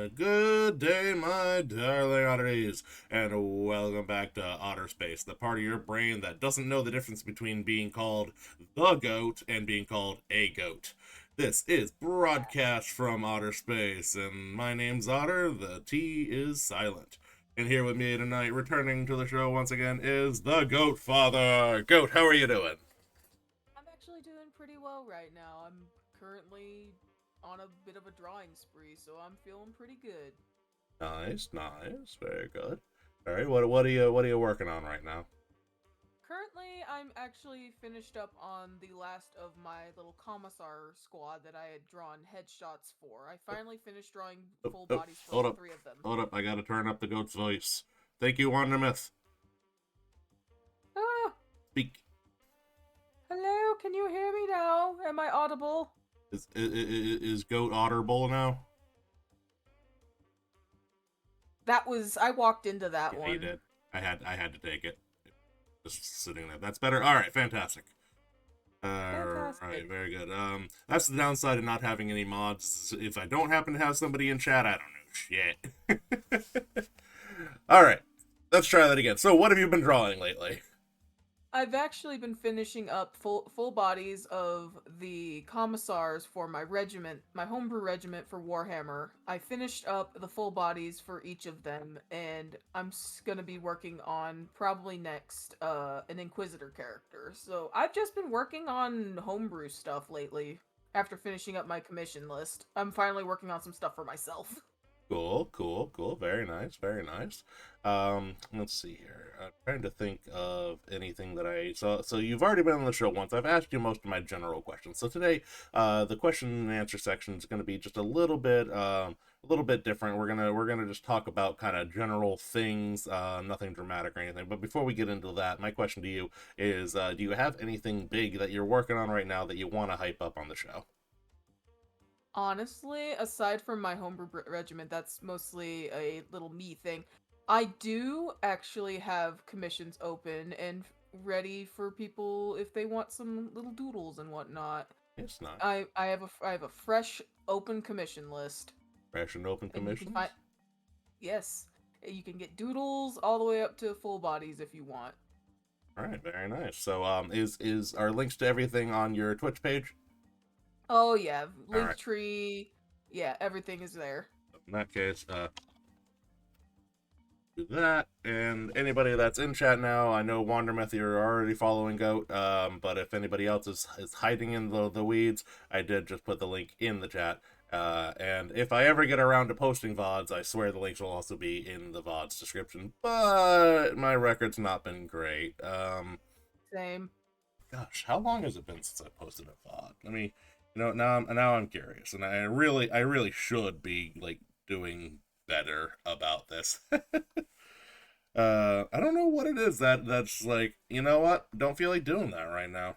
Good day, my darling oddities, and welcome back to Otter Space, the part of your brain that doesn't know the difference between being called the goat and being called a goat. This is broadcast from Otter Space, and my name's Otter. The T is silent. And here with me tonight, returning to the show once again, is the Goat Father. Goat, how are you doing? I'm actually doing pretty well right now. I'm currently on a bit of a drawing spree, so I'm feeling pretty good. Nice, nice, very good. All right, what are you working on right now? Currently, I'm actually finished up on the last of my little commissar squad that I had drawn headshots for. I finally finished drawing Oh, full oh, bodies for hold all up. three of them. Hold up. I gotta turn up the goat's voice. Thank you, Wondermyth. Ah, Speak. hello, can you hear me now? Am I audible? Is goat audible now? I walked into that Yeah, you one. did. I had to take it. Just sitting there. That's better. All right, fantastic. All right, Fantastic. very good. That's the downside of not having any mods. If I don't happen to have somebody in chat, I don't know shit. All right, let's try that again. So, what have you been drawing lately? I've actually been finishing up full bodies of the commissars for my regiment, my homebrew regiment for Warhammer. I finished up the full bodies for each of them, and I'm gonna be working on probably next an Inquisitor character. So I've just been working on homebrew stuff lately. After finishing up my commission list, I'm finally working on some stuff for myself. Cool, cool, cool. Very nice, very nice. Let's see here. I'm trying to think of anything that I so you've already been on the show once. I've asked you most of my general questions. So today, the question and answer section is going to be just a little bit different. We're gonna just talk about kind of general things, nothing dramatic or anything. But before we get into that, my question to you is, do you have anything big that you're working on right now that you want to hype up on the show? Honestly, aside from my homebrew regiment, that's mostly a little me thing. I do actually have commissions open and ready for people if they want some little doodles and whatnot. It's not I have a fresh open commission list, fresh and open and you can find commissions. yes, you can get doodles all the way up to full bodies if you want. All right, very nice. So, is our links to everything on your Twitch page? Oh yeah, All right. Linktree, yeah, everything is there. In that case, do that. And anybody that's in chat now, I know Wandermeth, you're already following Goat. But if anybody else is hiding in the weeds, I did just put the link in the chat. And if I ever get around to posting VODs, I swear the links will also be in the VODs description. But my record's not been great. Same. Gosh, how long has it been since I posted a VOD? I mean, now I'm curious, and I really should be like doing better about this. I don't know what it is that's like. You know what? Don't feel like doing that right now.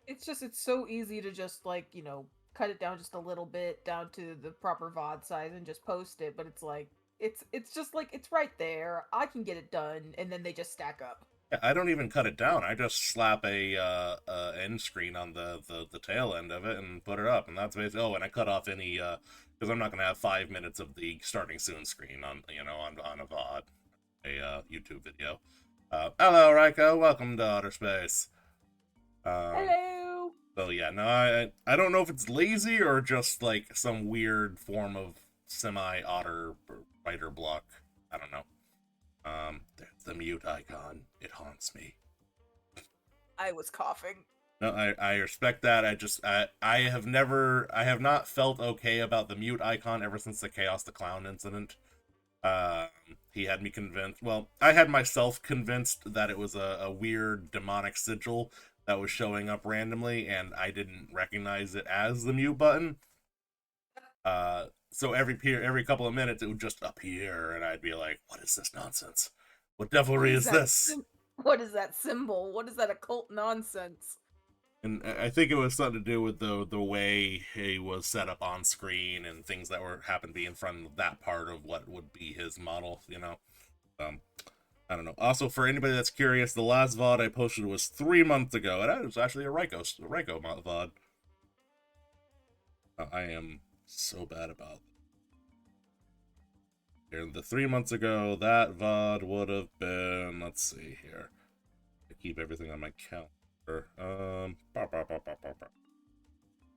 It's so easy to just cut it down just a little bit down to the proper VOD size and just post it, but it's like it's just like it's right there. I can get it done, and then they just stack up. I don't even cut it down. I just slap end screen on the tail end of it and put it up, and that's basically. Oh, and I cut off any because I'm not gonna have 5 minutes of the starting soon screen on on a VOD, a YouTube video. Hello, Raiko. Welcome to Outer Space. Um, Hello. so yeah, no, I don't know if it's lazy or just like some weird form of semi-otter writer block. I don't know. The mute icon. It haunts me. I was coughing. No, I respect that. I have not felt okay about the mute icon ever since the Chaos the Clown incident. He had me convinced. Well, I had myself convinced that it was a weird demonic sigil that was showing up randomly, and I didn't recognize it as the mute button. So every couple of minutes it would just appear, and I'd be like, "What is this nonsense? What What devilry is is that? this?" What is that symbol? What is that occult nonsense? And I think it was something to do with the way he was set up on screen and things that were happened to be in front of that part of what would be his model. Um, I don't know. Also, for anybody that's curious, the last VOD I posted was 3 months ago, and that was actually a Ryko VOD. I am so bad about And the 3 months ago, that VOD would have been, let's see here. I keep everything on my calendar.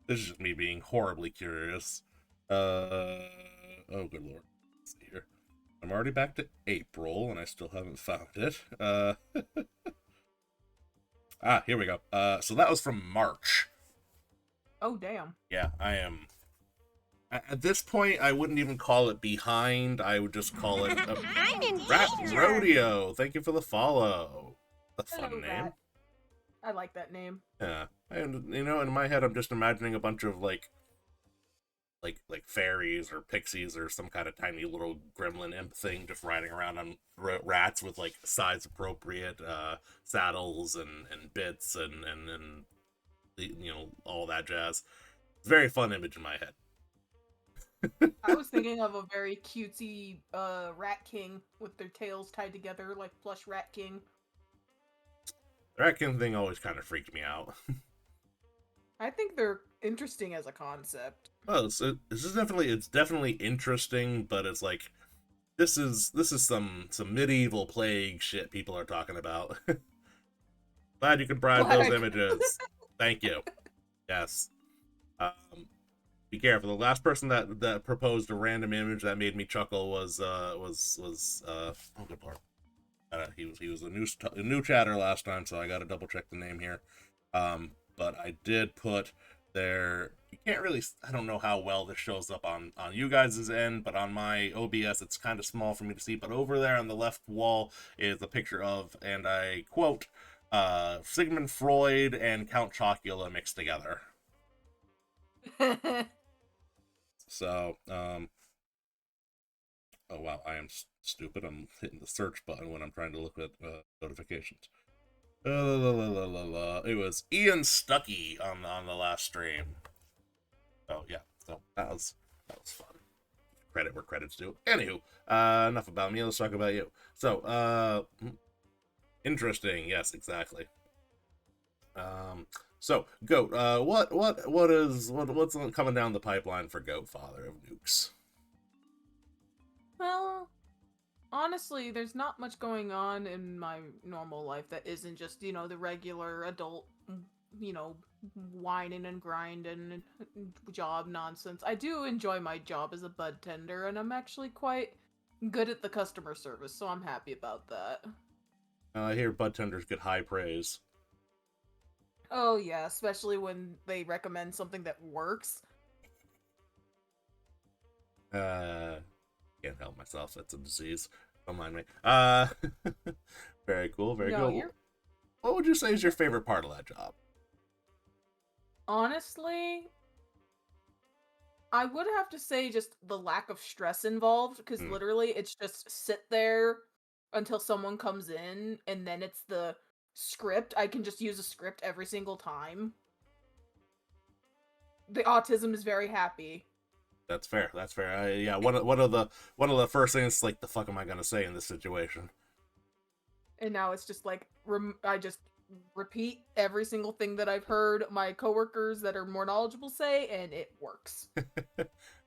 This is just me being horribly curious. Oh, good lord. Let's see here. I'm already back to April, and I still haven't found it. Here we go. So that was from March. Oh, damn. Yeah, I am. At this point, I wouldn't even call it behind. I would just call it a Rat Rodeo. Thank you for the follow. A fun Hello, name. Rat. I like that name. Yeah, and in my head, I'm just imagining a bunch of like fairies or pixies or some kind of tiny little gremlin imp thing just riding around on rats with like size appropriate saddles and bits and all that jazz. It's a very fun image in my head. I was thinking of a very cutesy rat king with their tails tied together like plush rat king. The rat king thing always kind of freaked me out. I think they're interesting as a concept. Well, it's definitely interesting, but it's like this is some medieval plague shit people are talking about. Glad you could bribe those images. Thank you. Yes. Be careful. The last person that proposed a random image that made me chuckle was oh good lord. He was a new chatter last time, so I got to double check the name here. But I did put there. You can't really. I don't know how well this shows up on you guys' end, but on my OBS, it's kind of small for me to see. But over there on the left wall is a picture of, and I quote, Sigmund Freud and Count Chocula mixed together. So, oh wow, I am stupid. I'm hitting the search button when I'm trying to look at notifications. It was Ian Stuckey on the last stream. Oh yeah, so that was fun. Credit where credit's due. Anywho, enough about me. Let's talk about you. So, interesting. Yes, exactly. So Goat, what's coming down the pipeline for Goat, Father of Nukes? Well, honestly, there's not much going on in my normal life that isn't just, the regular adult, whining and grinding job nonsense. I do enjoy my job as a bud tender, and I'm actually quite good at the customer service, so I'm happy about that. I hear bud tenders get high praise. Oh yeah, especially when they recommend something that works. Can't help myself. That's a disease. Don't mind me. Very cool. Very cool. What would you say is your favorite part of that job? Honestly, I would have to say just the lack of stress involved, because literally it's just sit there until someone comes in, and then it's the script. I can just use a script every single time. The autism is very happy. That's fair. That's fair. Yeah, one of the first things, like, the fuck am I gonna say in this situation? And now it's just like I just repeat every single thing that I've heard my coworkers that are more knowledgeable say, and it works.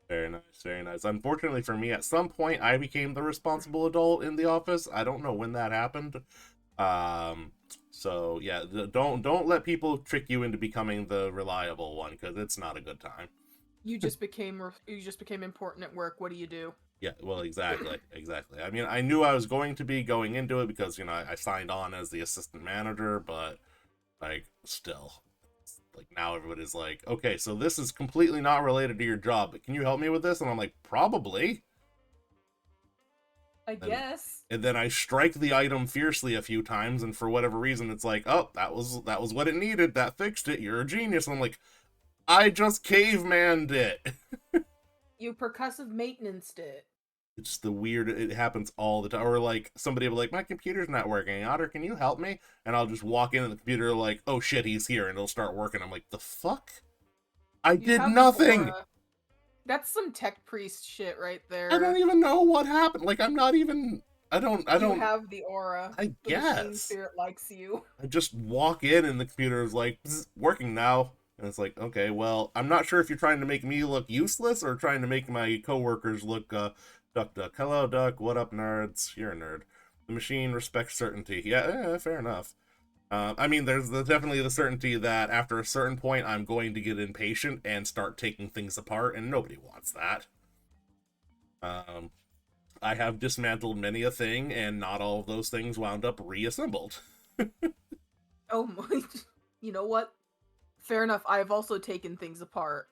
Very nice, very nice. Unfortunately for me, at some point I became the responsible adult in the office. I don't know when that happened. So yeah, don't let people trick you into becoming the reliable one, because it's not a good time. You just became important at work. What do you do? Yeah, well, exactly. I mean, I knew I was going to be going into it because, I signed on as the assistant manager, but, like, still. Like, now everybody's like, okay, so this is completely not related to your job, but can you help me with this? And I'm like, probably. I guess. And then I strike the item fiercely a few times, and for whatever reason, it's like, oh, that was what it needed. That fixed it. You're a genius. And I'm like, I just cavemanned it. You percussive maintenanced it. It's the weird, it happens all the time. Or like, somebody will be like, my computer's not working. Otter, can you help me? And I'll just walk into the computer like, oh shit, he's here. And it'll start working. I'm like, the fuck? I did nothing! That's some tech priest shit right there. I don't even know what happened. Like, I'm not even... I don't... You have the aura. I guess. The machine spirit likes you. I just walk in and the computer is like, working now. And it's like, okay, well, I'm not sure if you're trying to make me look useless or trying to make my coworkers look Duck, duck. Hello, duck. What up, nerds? You're a nerd. The machine respects certainty. Yeah, fair enough. I mean, there's definitely the certainty that after a certain point, I'm going to get impatient and start taking things apart, and nobody wants that. Um, I have dismantled many a thing, and not all of those things wound up reassembled. Oh my. You know what? Fair enough. I have also taken things apart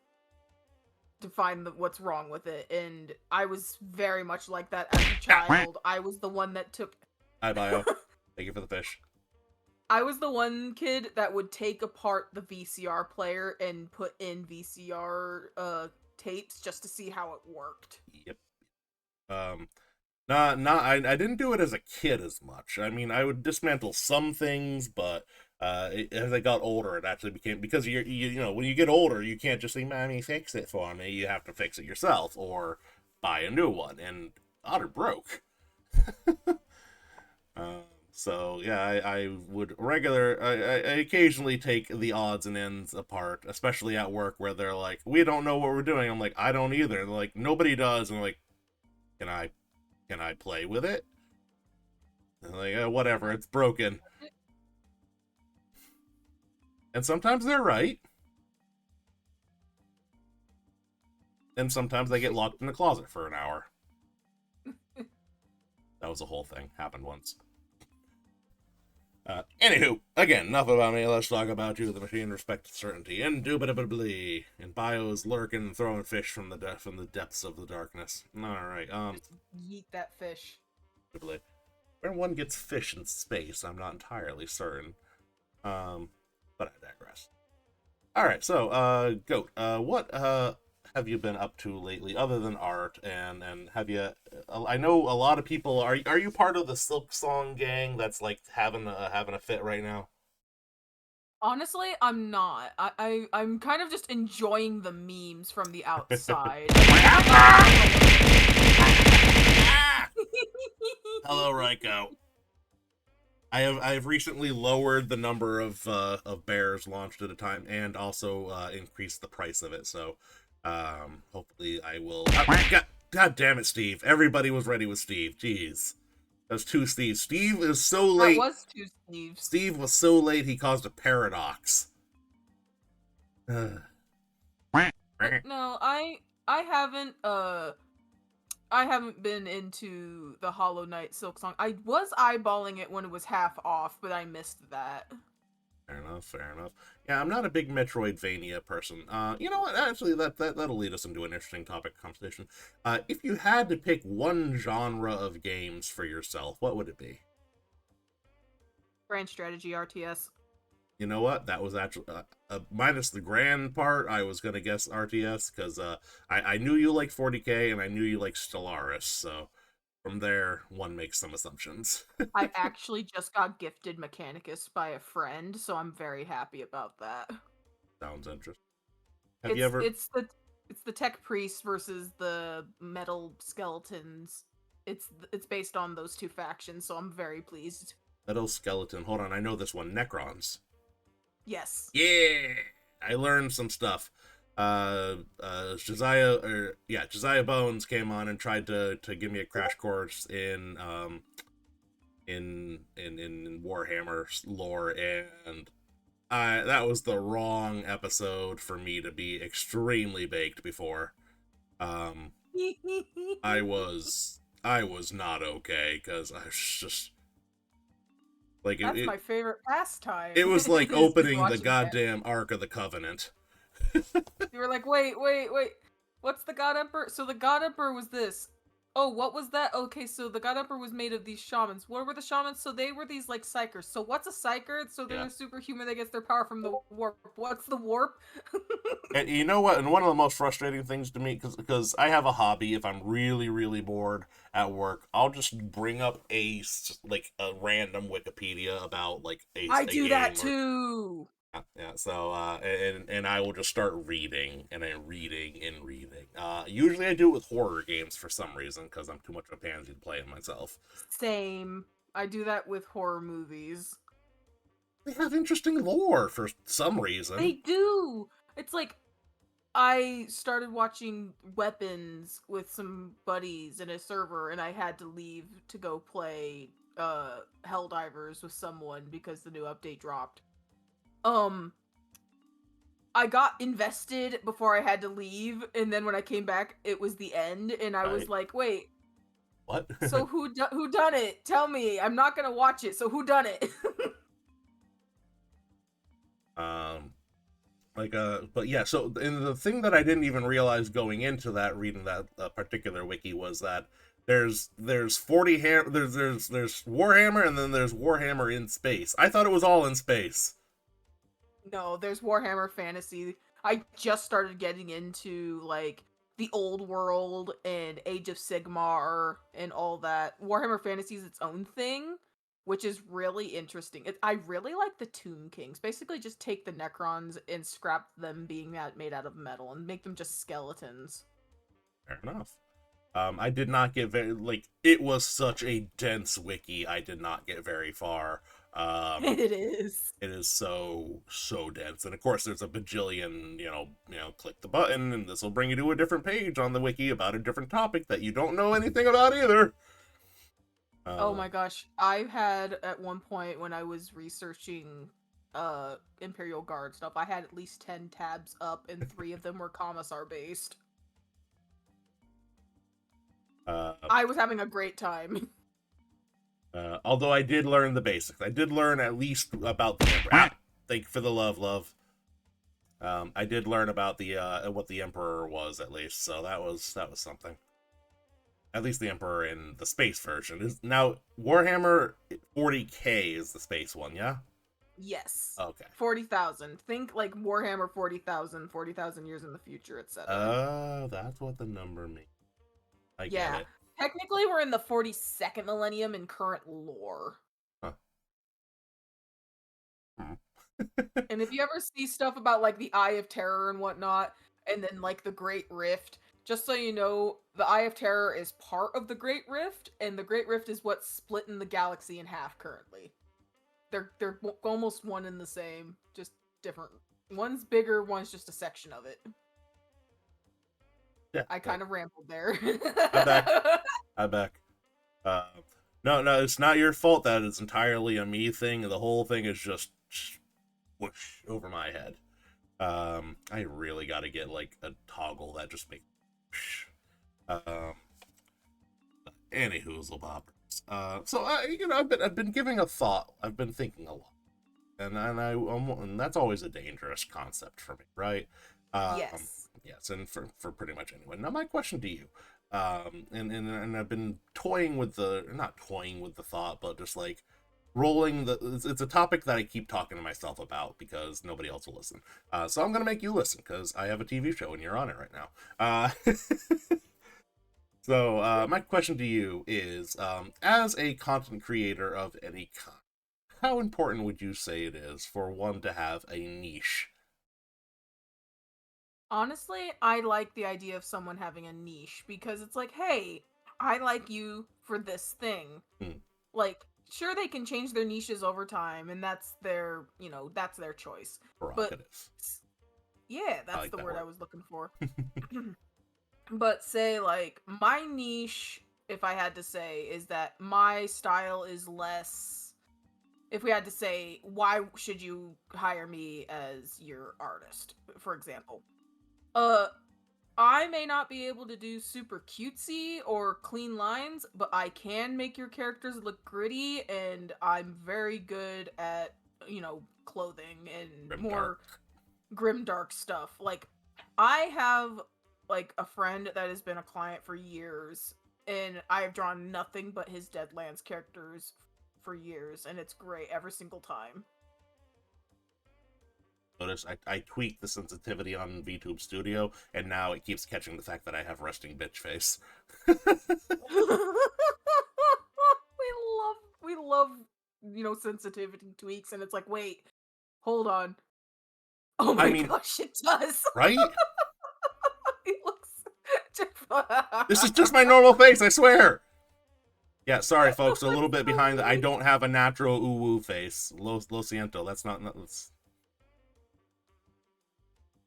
to find what's wrong with it, and I was very much like that as a child. I was the one that took. Hi, Bio. Thank you for the fish. I was the one kid that would take apart the VCR player and put in VCR tapes just to see how it worked. Yep. Um, I didn't do it as a kid as much. I mean, I would dismantle some things, but as I got older, it actually became, because you know, when you get older, you can't just say, "Mommy, fix it for me." You have to fix it yourself or buy a new one. And Otter broke. So yeah, I would I occasionally take the odds and ends apart, especially at work where they're like, "We don't know what we're doing." I'm like, "I don't either." They're like, "Nobody does." And I'm like, "Can I play with it?" And like, whatever, it's broken. And sometimes they're right, and sometimes they get locked in the closet for an hour. That was a whole thing. Happened once. Anywho, again, enough about me. Let's talk about you. The machine respects certainty. Indubitably. And Bio's lurking and throwing fish from the depths of the darkness. Alright, Just yeet that fish. where one gets fish in space, I'm not entirely certain. But I digress. Alright, so, Goat, what, have you been up to lately other than art, and have you, I know a lot of people, are you part of the Silk Song gang that's like having a fit right now? Honestly, I'm not. I'm kind of just enjoying the memes from the outside. Hello, Raiko. I have recently lowered the number of bears launched at a time, and also increased the price of it. So hopefully I will. God damn it, Steve! Everybody was ready with Steve. Jeez, that's two Steves. Steve is so That late. was two Steves. Steve was so late he caused a paradox. No, I haven't been into the Hollow Knight Silk Song. I was eyeballing it when it was half off, but I missed that. Fair enough, fair enough. Yeah, I'm not a big Metroidvania person. You know what? Actually, that'll lead us into an interesting topic conversation. If you had to pick one genre of games for yourself, what would it be? Grand Strategy RTS. You know what? That was actually minus the grand part. I was gonna guess RTS because I knew you like 40K and I knew you like Stellaris. So from there, one makes some assumptions. I actually just got gifted Mechanicus by a friend, so I'm very happy about that. Sounds interesting. Have you ever It's the tech priests versus the metal skeletons. It's based on those two factions, so I'm very pleased. Metal Skeleton? Hold on, I know this one. Necrons. Yes. Yeah, I learned some stuff. Josiah Bones came on and tried to give me a crash course in Warhammer lore, and that was the wrong episode for me to be extremely baked before. I was not okay because I was just like That's my favorite pastime. it was like is opening the watching that. goddamn Ark of the Covenant. You were like, wait. What's the God Emperor? So the God Emperor was this. Oh, what was that? Okay, so the God Emperor was made of these shamans. What were the shamans? So they were these like psychers. So what's a psyker? So they're Yeah. a superhuman that gets their power from the warp. What's the warp? And you know what? And one of the most frustrating things to me, because I have a hobby. If I'm really really bored at work, I'll just bring up a random Wikipedia about like I a do game that or too. yeah. So and I will just start reading and then reading and reading. Usually I do it with horror games for some reason because I'm too much of a pansy to play it myself. Same. I do that with horror movies. They have interesting lore for some reason. They do. It's like I started watching Weapons with some buddies in a server, and I had to leave to go play Helldivers with someone because the new update dropped. Um, I got invested before I had to leave, and then when I came back, it was the end, and I was Right? like, "Wait, What? so who done it? Tell me. I'm not gonna watch it. So who done it?" um, but yeah. So, and the thing that I didn't even realize going into that, reading that particular wiki, was that there's 40 there's Warhammer, and then there's Warhammer in space. I thought it was all in space. No, there's Warhammer Fantasy. I just started getting into like the old world and Age of Sigmar and all that. Warhammer Fantasy is its own thing, which is really interesting. I really like the Tomb Kings. Basically, just take the Necrons and scrap them being made out of metal and make them just skeletons. Fair enough. I did not get very, like, it was such a dense wiki. I did not get very far. It is. It is so dense, and of course, there's a bajillion. Click the button, and this will bring you to a different page on the wiki about a different topic that you don't know anything about either. Oh my gosh. I had at one point when I was researching Imperial Guard stuff, I had at least 10 tabs up and 3 of them were Commissar based. Uh, I was having a great time. although I did learn the basics. I did learn at least about the Emperor. Thank you for the love. I did learn about the what the Emperor was, at least, so that was something. At least the Emperor in the space version is now Warhammer 40K is the space one, yeah. Yes. Okay. 40,000. Think like Warhammer 40,000, 40,000 years in the future, etc. Oh, that's what the number means. I get it. Technically, we're in the 42nd millennium in current lore. Huh. And if you ever see stuff about like the Eye of Terror and whatnot, and then like the Great Rift, just so you know, the Eye of Terror is part of the Great Rift, and the Great Rift is what's splitting the galaxy in half currently. They're almost one and the same, just different. One's bigger, one's just a section of it. Yeah, I kind of rambled there. I'm back. I'm back. No, it's not your fault. That it's entirely a me thing. The whole thing is just whoosh over my head. I really got to get like a toggle that just makes. Any hoozle boppers. So I've been giving a thought. I've been thinking a lot, and that's always a dangerous concept for me, right? Yes. Yes, and for pretty much anyone. Now, my question to you, and I've been toying with not toying with the thought, but just like rolling it's a topic that I keep talking to myself about because nobody else will listen. So I'm gonna make you listen because I have a TV show and you're on it right now. So my question to you is, as a content creator of any kind, how important would you say it is for one to have a niche? Honestly, I like the idea of someone having a niche because it's like, hey, I like you for this thing. Like, sure, they can change their niches over time, and that's that's their choice. But yeah, that's like the word I was looking for. But say, like, my niche, if I had to say, is that my style is less. If we had to say, why should you hire me as your artist, for example? I may not be able to do super cutesy or clean lines, but I can make your characters look gritty, and I'm very good at, clothing and more grimdark stuff. Like, I have, like, a friend that has been a client for years, and I have drawn nothing but his Deadlands characters for years, and it's great every single time. Notice I tweaked the sensitivity on VTube Studio, and now it keeps catching the fact that I have resting bitch face. we love sensitivity tweaks, and it's like, wait, hold on. Oh my gosh, it does. Right? It looks. This is just my normal face, I swear. Yeah, sorry, folks. A little bit behind. I don't have a natural uwu face. Lo siento. That's not. That's...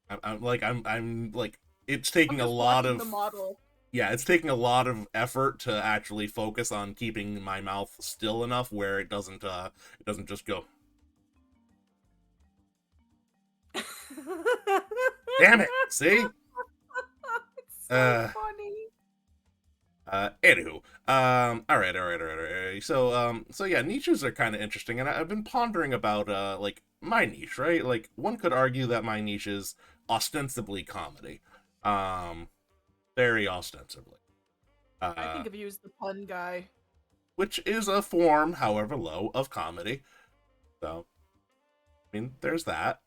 I'm like, it's I'm taking a just lot watching the of, model. yeah, it's taking a lot of effort to actually focus on keeping my mouth still enough where it doesn't just go, It's damn it, see? so Uh, funny. Anywho, all right. So yeah, niches are kind of interesting, and I've been pondering about like my niche, right? Like one could argue that my niche is ostensibly comedy, um, very ostensibly, I uh, think of you as the pun guy. which is a form, however low, of comedy. So I mean, there's that.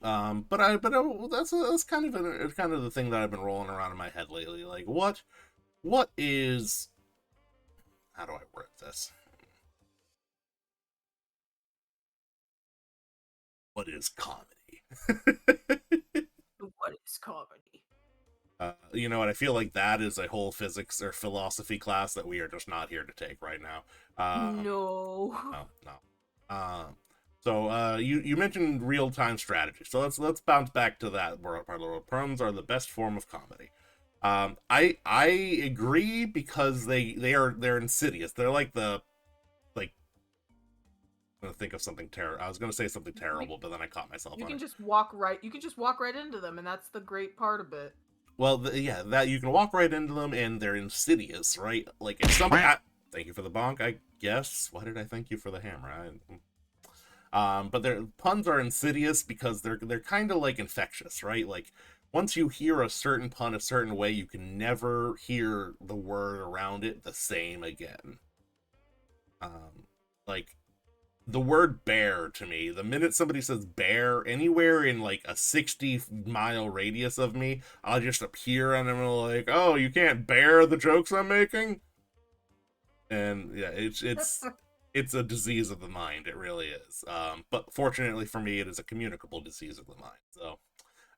That's kind of kind of the thing that I've been rolling around in my head lately. Like, what is, how do I word this? What is comedy? What is comedy? You know what? I feel like that is a whole physics or philosophy class that we are just not here to take right now. No. No, no. You mentioned real time strategy, so let's bounce back to that part of the world. Puns are the best form of comedy. I agree because they're insidious. They're like the, like, I'm gonna think of something terrible. I was gonna say something You terrible, but then I caught myself you on can it. just walk right. You can just walk right into them, and that's the great part of it. Well, yeah, that you can walk right into them, and they're insidious, right? Like if somebody, thank you for the bonk, I guess. Why did I thank you for the hammer? But their puns are insidious because they're kind of like infectious, right? Like once you hear a certain pun a certain way, you can never hear the word around it the same again. Um, like the word bear to me, the minute somebody says bear anywhere in like a 60-mile radius of me, I'll just appear and I'm like, oh, you can't bear the jokes I'm making. And yeah, it's a disease of the mind. It really is. But fortunately for me, it is a communicable disease of the mind. So,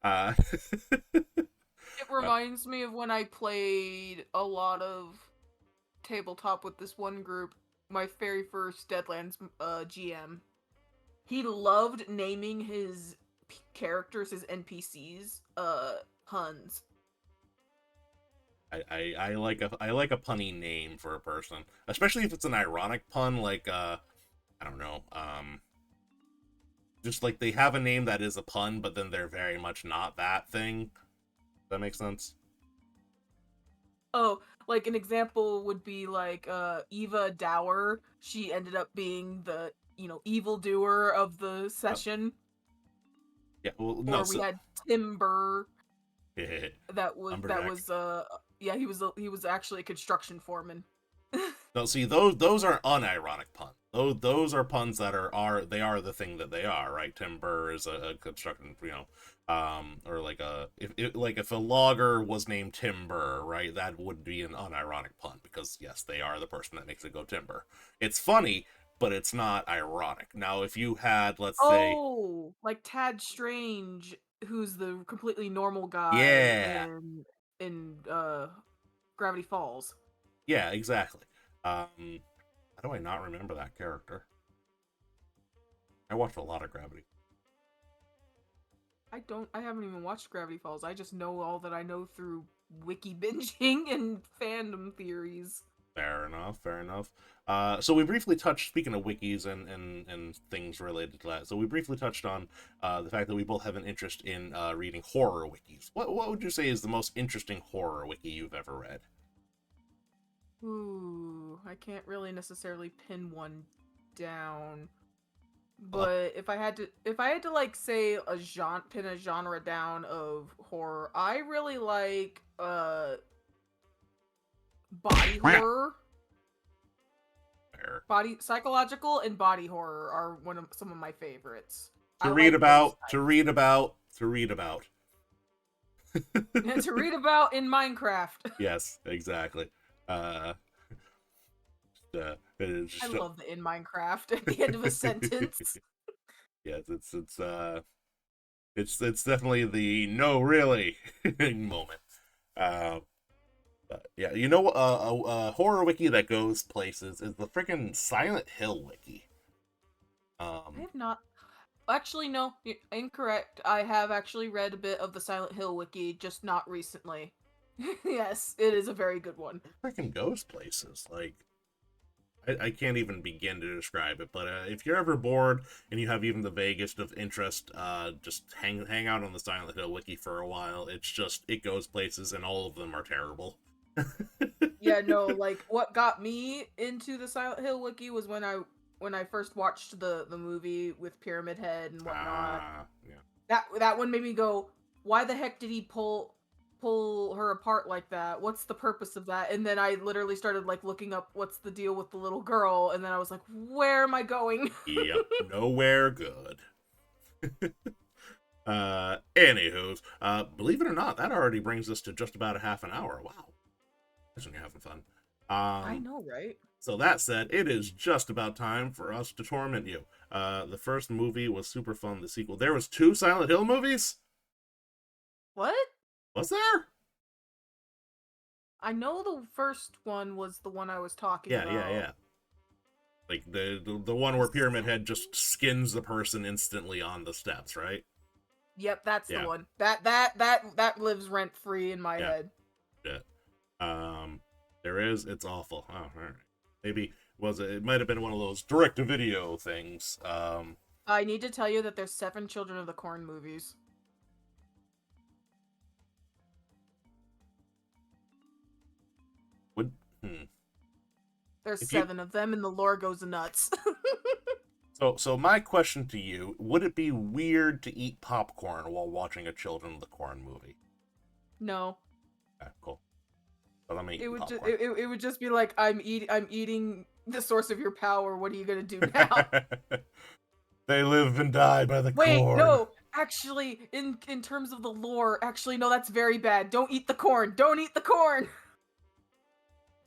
uh, It reminds me of when I played a lot of tabletop with this one group. My very first Deadlands GM. He loved naming his characters, his NPCs, puns. I like a punny name for a person, especially if it's an ironic pun. Like I don't know, just like they have a name that is a pun, but then they're very much not that thing. Does that make sense? Oh, like an example would be like Eva Dower. She ended up being the, evil doer of the session. Yeah. Well, no. Or we So, had Timber that was that lumberjack. was yeah, he was actually a construction foreman. No, see those are unironic puns. Those are puns that they are the thing that they are, right? Timber is a construction, or like if a logger was named Timber, right? That would be an unironic pun because yes, they are the person that makes it go timber. It's funny, but it's not ironic. Now, if you had, let's say, Oh, like Tad Strange, who's the completely normal guy yeah, in Gravity Falls. yeah, exactly. How do I not remember that character? I watched a lot of Gravity. I haven't even watched Gravity Falls. I just know all that I know through wiki binging and fandom theories. Fair enough. Fair enough. So we briefly touched, speaking of wikis and things related to that. So we briefly touched on the fact that we both have an interest in reading horror wikis. What would you say is the most interesting horror wiki you've ever read? Ooh, I can't really necessarily pin one down. Well, But if I had to like say a genre pin a genre down of horror, I really like body horror. fair. Body psychological and body horror are some of my favorites. I To read like those about, to read about, to read about. types. To read about in Minecraft. Yes, exactly. Uh, it's I just, love the in Minecraft at the end of a sentence. yes, it's definitely the no really moment. Uh, yeah, you know, a horror wiki that goes places is the freaking Silent Hill wiki. I Um, have not. Actually, no, incorrect. I have actually read a bit of the Silent Hill wiki, just not recently. Yes, it is a very good one. It freaking goes places. Like, I can't even begin to describe it. But if you're ever bored and you have even the vaguest of interest, just hang out on the Silent Hill wiki for a while. It's just it goes places, and all of them are terrible. Yeah, no, like what got me into the Silent Hill wiki was when I first watched the movie with Pyramid Head and whatnot. Yeah. That one made me go, why the heck did he pull her apart like that? What's the purpose of that? And then I literally started like looking up what's the deal with the little girl, and then I was like, where am I going? Yep, nowhere good. Anywho, believe it or not, that already brings us to just about a half an hour. Wow, that's when you're having fun. I Um, know, right? so that said, it is just about time for us to torment you. The first movie was super fun. The sequel, there was two Silent Hill movies. What? Was there? I know the first one was the one I was talking Yeah, yeah, about. yeah. Like the one The where Pyramid second? Head just skins the person instantly on the steps, right? Yep, that's the Yeah, one. That lives rent free in my yeah, head. yeah. Um, there is. It's awful. Oh, all right. Maybe was it? It might have been one of those direct to video things. I need to tell you that there's 7 Children of the Corn movies. Would hmm. There's If you 7 of them, and the lore goes nuts. so my question to you: would it be weird to eat popcorn while watching a Children of the Corn movie? No, Okay, cool. But I'm it eating would just popcorn. it would just be like I'm eating the source of your power. What are you gonna do now? They live and die by the Wait, corn. no. Actually, in terms of the lore, actually no, that's very bad. Don't eat the corn. Don't eat the corn.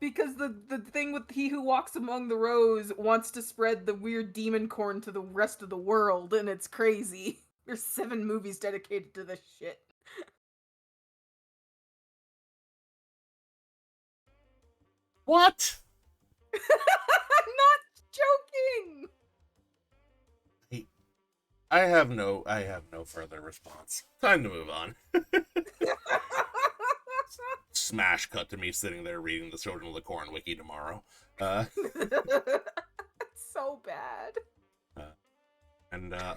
Because the thing with he who walks among the rows wants to spread the weird demon corn to the rest of the world, and it's crazy. There's 7 movies dedicated to this shit. What? I'm not joking. I have no further response. Time to move on. Smash cut to me sitting there reading the Children of the Corn wiki tomorrow. Uh, So bad. uh,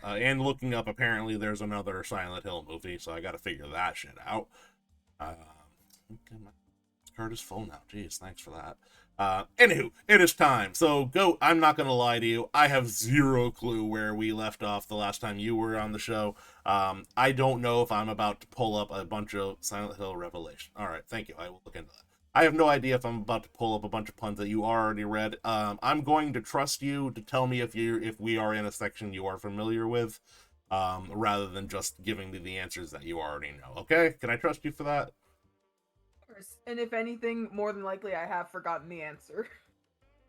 and looking up, apparently there's another Silent Hill movie, so I got to figure that shit out. My card is full now. Jeez, thanks for that. Anywho, it is time. So go. I'm not gonna lie to you. I have zero clue where we left off the last time you were on the show. I don't know if I'm about to pull up a bunch of Silent Hill Revelation. All right, thank you. I will look into that. I have no idea if I'm about to pull up a bunch of puns that you already read. I'm going to trust you to tell me if we are in a section you are familiar with, rather than just giving me the answers that you already know. Okay? Can I trust you for that? And if anything, more than likely I have forgotten the answer.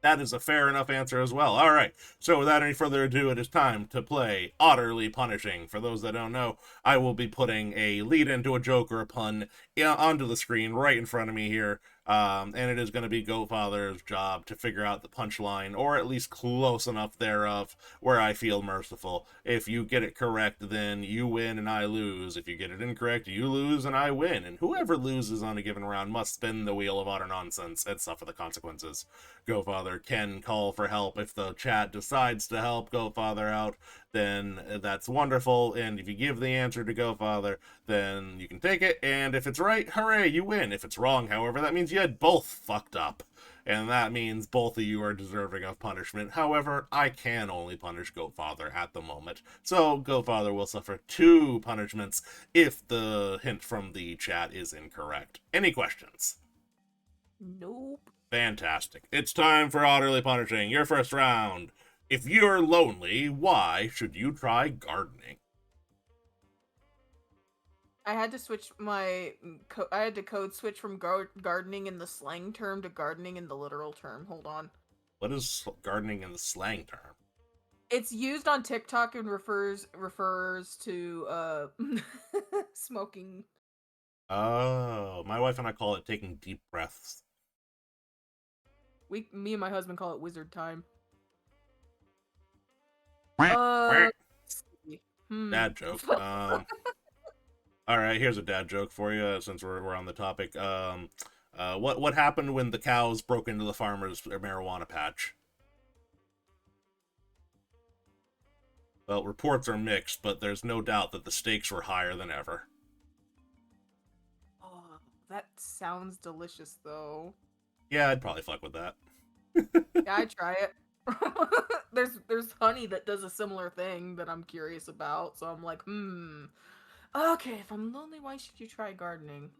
That is a fair enough answer as well. All right. So without any further ado, it is time to play Utterly Punishing. For those that don't know, I will be putting a lead into a joke or a pun onto the screen right in front of me here. And it is going to be Goatfather's job to figure out the punchline, or at least close enough thereof, where I feel merciful. If you get it correct, then you win and I lose. If you get it incorrect, you lose and I win. And whoever loses on a given round must spin the wheel of utter nonsense and suffer the consequences. Goatfather can call for help if the chat decides to help Goatfather out. Then that's wonderful. And if you give the answer to Goatfather, then you can take it. And if it's right, hooray, you win. If it's wrong, however, that means you had both fucked up. And that means both of you are deserving of punishment. However, I can only punish Goatfather at the moment. So Goatfather will suffer 2 punishments if the hint from the chat is incorrect. Any questions? Nope. Fantastic. It's time for Utterly Punishing, your first round. If you're lonely, why should you try gardening? I had to switch my I had to code switch from gardening in the slang term to gardening in the literal term. Hold on. What is gardening in the slang term? It's used on TikTok and refers to smoking. Oh, my wife and I call it taking deep breaths. Me and my husband call it wizard time. Quack, Uh, quack. let's see. Hmm. Dad joke. All right, here's a dad joke for you since we're on the topic. What happened when the cows broke into the farmer's marijuana patch? Well, reports are mixed, but there's no doubt that the stakes were higher than ever. Oh, that sounds delicious, though. Yeah, I'd probably fuck with that. Yeah, I'd try it. There's honey that does a similar thing that I'm curious about, so I'm like, hmm. Okay, if I'm lonely, why should you try gardening?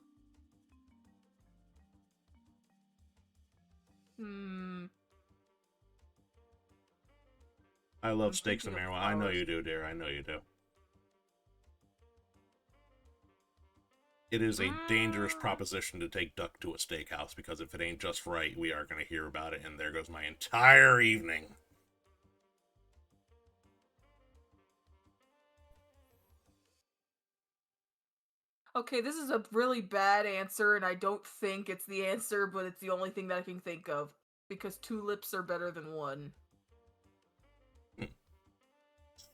Hmm. I love I'm steaks thinking and of marijuana. I know flowers. you do, dear. I know you do. It is a dangerous Mm. proposition to take Duck to a steakhouse because if it ain't just right, we are going to hear about it, and there goes my entire evening. Okay, this is a really bad answer, and I don't think it's the answer, but it's the only thing that I can think of. Because two lips are better than one.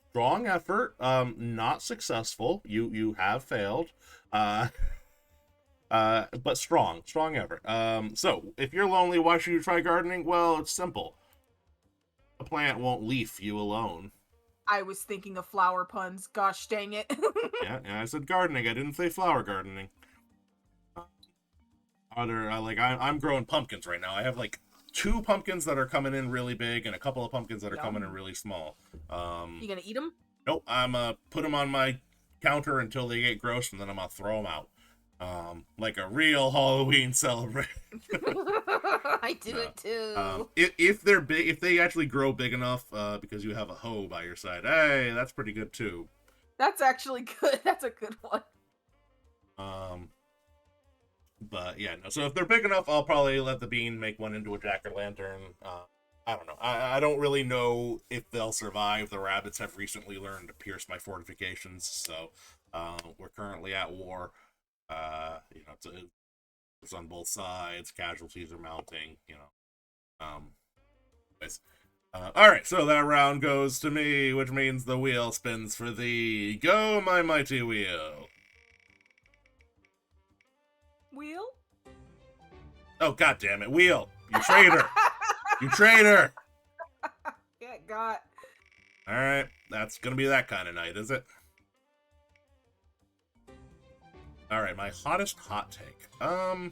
Strong effort. Not successful. You have failed. Uh, but strong effort. So if you're lonely, why should you try gardening? Well, it's simple. A plant won't leaf you alone. I was thinking of flower puns. Gosh dang it. Yeah, I said gardening. I didn't say flower gardening. Other I'm growing pumpkins right now. I have like two pumpkins that are coming in really big and a couple of pumpkins that are coming in Yum. really small. You gonna eat them? Nope, I'm put them on my counter until they get gross, and then I'm gonna throw them out. Like a real Halloween celebration. I do No. it too. If they're big, if they actually grow big enough, because you have a hoe by your side, hey, that's pretty good too. That's actually good. That's a good one. Um, but yeah, no. So if they're big enough, I'll probably let the bean make one into a jack o' lantern. I don't know. I don't really know if they'll survive. The rabbits have recently learned to pierce my fortifications, so we're currently at war. It's on both sides. Casualties are mounting. Anyways. All right, so that round goes to me, which means the wheel spins for thee. Go, my mighty wheel. Wheel? Oh, god damn it, wheel! You traitor! You traitor! Yeah, got. All right, that's gonna be that kind of night, is it? All right, my hottest hot take. Hmm.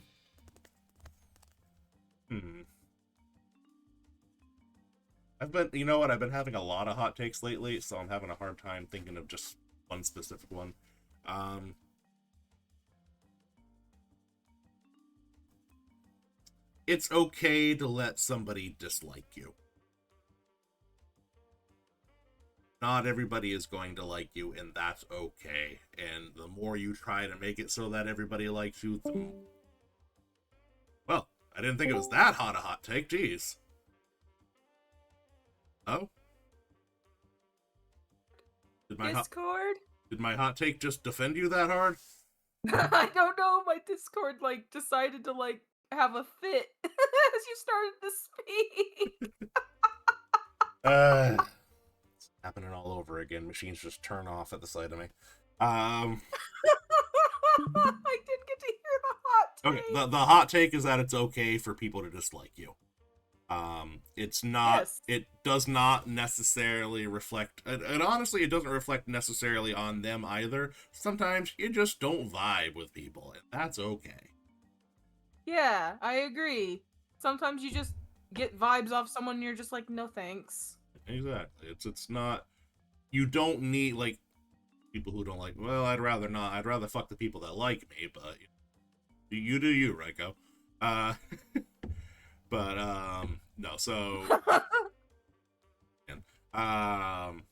You know what? I've been having a lot of hot takes lately, so I'm having a hard time thinking of just one specific one. Um, it's okay to let somebody dislike you. Not everybody is going to like you, and that's okay. And the more you try to make it so that everybody likes you, well, I didn't think it was that hot a hot take. Jeez. Oh, did my hot Discord? did my hot take just defend you that hard? I don't know. My Discord like decided to like have a fit as you started to speak. It's happening all over again. Machines just turn off at the sight of me. Um, I didn't get to hear the hot okay, take. the hot take is that it's okay for people to dislike you. It's not. Yes. It does not necessarily reflect. And honestly, it doesn't reflect necessarily on them either. Sometimes you just don't vibe with people, and that's okay. Yeah, I agree. Sometimes you just get vibes off someone and you're just like, no thanks. Exactly. It's not. You don't need like people who don't like. Well, I'd rather not. I'd rather fuck the people that like me, but you do you, Reiko. Uh, but no. So um,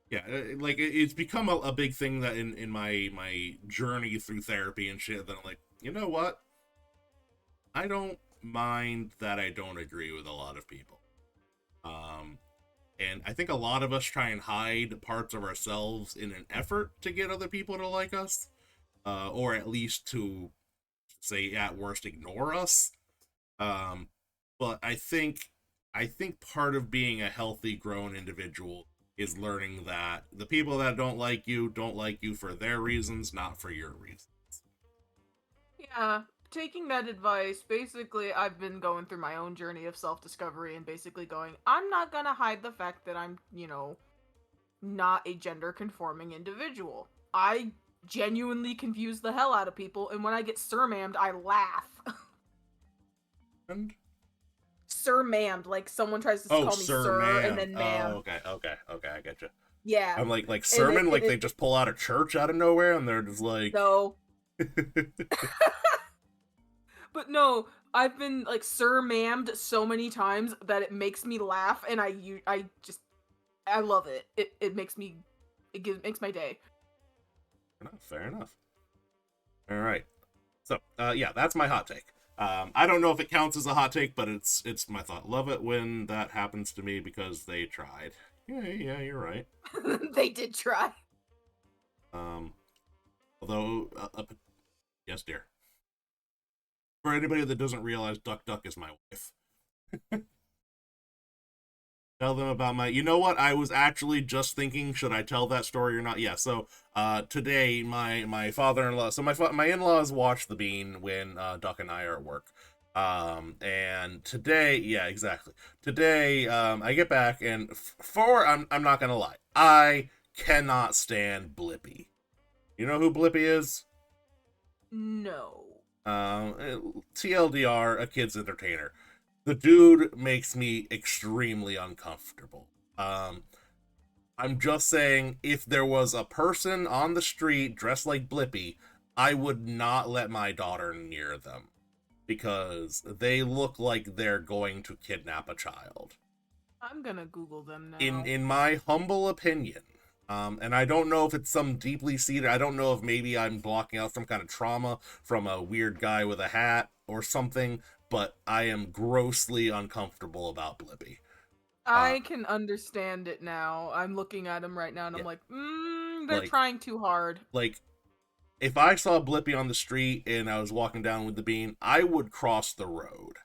yeah, like it's become a big thing that in my journey through therapy and shit. That I'm like, you know what? I don't mind that I don't agree with a lot of people. Um, and I think a lot of us try and hide parts of ourselves in an effort to get other people to like us, or at least to say at worst ignore us. But I think part of being a healthy grown individual is learning that the people that don't like you for their reasons, not for your reasons. Yeah, taking that advice, basically, I've been going through my own journey of self discovery and basically going, I'm not gonna hide the fact that I'm, not a gender conforming individual. I genuinely confuse the hell out of people, and when I get sir-mammed, I laugh. And Sir-mammed, like someone tries to oh, call me sir, sir and ma'am. then Oh, ma'am. okay, I get you. Yeah. I'm like And sermon, like they just pull out a church out of nowhere, and they're just like, no. But no, I've been like sir-mammed so many times that it makes me laugh, and I love it. It makes me makes my day. fair enough. All right. So, yeah, that's my hot take. I don't know if it counts as a hot take, but it's my thought. Love it when that happens to me because they tried. Yeah, you're right. They did try. Um, although, yes, dear. For anybody that doesn't realize, Duck Duck is my wife. Tell them about my. You know what? I was actually just thinking, should I tell that story or not? Yeah. So, today my father-in-law. So my in-laws watch the Bean when Duck and I are at work. And today, yeah, exactly. Today, I get back and I'm not gonna lie, I cannot stand Blippy. You know who Blippy is? No. TLDR, a kid's entertainer. The dude makes me extremely uncomfortable. I'm just saying, if there was a person on the street dressed like Blippy, I would not let my daughter near them because they look like they're going to kidnap a child. I'm gonna Google them In now. in my humble opinion, and I don't know if it's some deeply seated. I don't know if maybe I'm blocking out some kind of trauma from a weird guy with a hat or something, but I am grossly uncomfortable about Blippy. Uh, I can understand it now. I'm looking at them right now, and yeah, I'm like, they're like trying too hard. like if I saw Blippy on the street and I was walking down with the Bean, I would cross the road.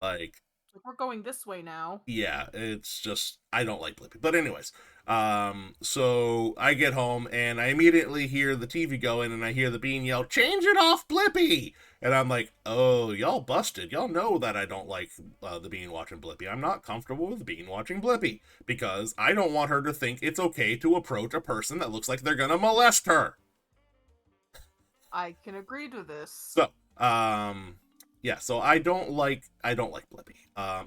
Like, Like, we're going this way now. yeah, it's just I don't like Blippy. But anyways, so I get home and I immediately hear the TV going and I hear the Bean yell, "Change it off, Blippy!" And I'm like, "Oh, y'all busted! Y'all know that I don't like the Bean watching Blippy. I'm not comfortable with the Bean watching Blippy because I don't want her to think it's okay to approach a person that looks like they're gonna molest her." I can agree to this. So, yeah, so I don't like Blippy.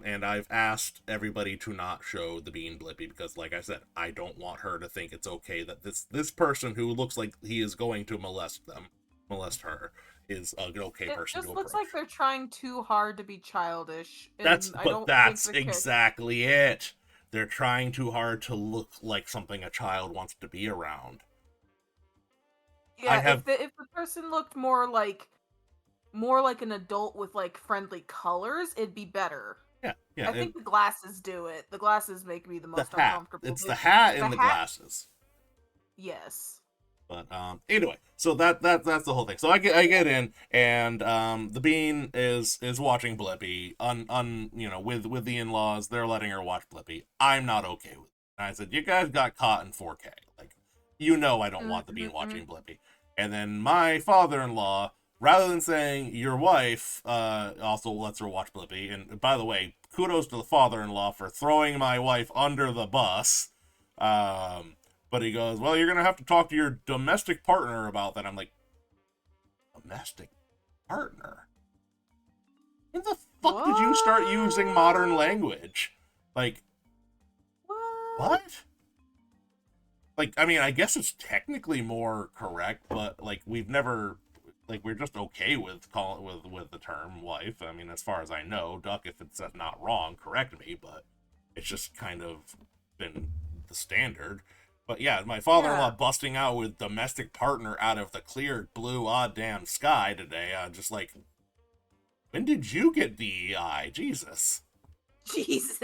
And I've asked everybody to not show the Bean Blippy because, like I said, I don't want her to think it's okay that this person who looks like he is going to molest her, is an okay It person to just looks approach. like they're trying too hard to be childish, That's and I but don't think that's the kid. exactly it. They're trying too hard to look like something a child wants to be around. I Yeah, have if the person looked more like an adult with like friendly colors, it'd be better. yeah, I think the glasses do it. The glasses make me the the most hat. uncomfortable. It's the hat The and the hat, glasses. yes. But anyway, so that's the whole thing. So I get in, and the Bean is watching Blippy with the in-laws. They're letting her watch Blippy. I'm not okay with it. And I said, you guys got caught in 4K. Like, I don't want the Bean Mm-hmm. watching Blippy. And then my father-in-law, rather than saying your wife also lets her watch Blippy, and by the way, kudos to the father-in-law for throwing my wife under the bus. Um, but he goes, well, you're going to have to talk to your domestic partner about that. I'm like, domestic partner? When the fuck did you start using modern language? Like, What? what? Like, I mean, I guess it's technically more correct, but like we're just okay with calling with the term wife. I mean, as far as I know, Duck, if it's not wrong, correct me, but it's just kind of been the standard. But yeah, my father-in-law Yeah. busting out with domestic partner out of the clear blue odd damn sky today. Just like, when did you get DEI? Jesus. Jesus.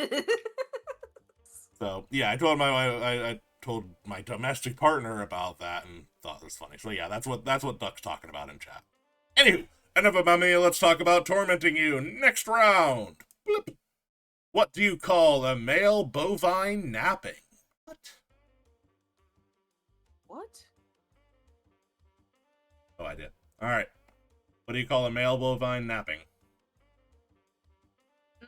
So yeah, I told my domestic partner about that and thought it was funny. So yeah, that's what Duck's talking about in chat. Anywho, enough about me. Let's talk about tormenting you. Next round. Bloop. What do you call a male bovine napping? What? What? No idea. All right. What do you call a male bovine napping? Mm.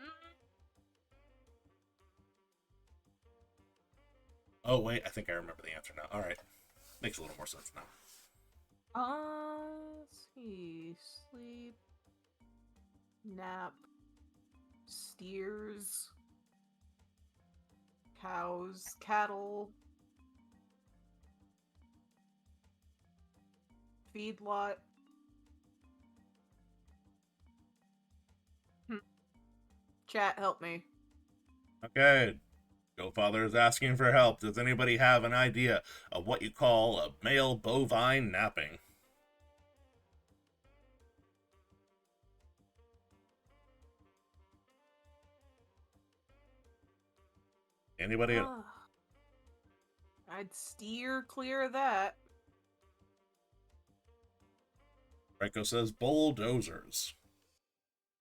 Oh, wait. I think I remember the answer now. All right. Makes a little more sense now. Let's see. Sleep, nap, steers, cows, cattle, feedlot. Hmm. Chat, help me. Okay. Go Father is asking for help. Does anybody have an idea of what you call a male bovine napping? Anybody? Uh, I'd steer clear of that. Reiko says bulldozers.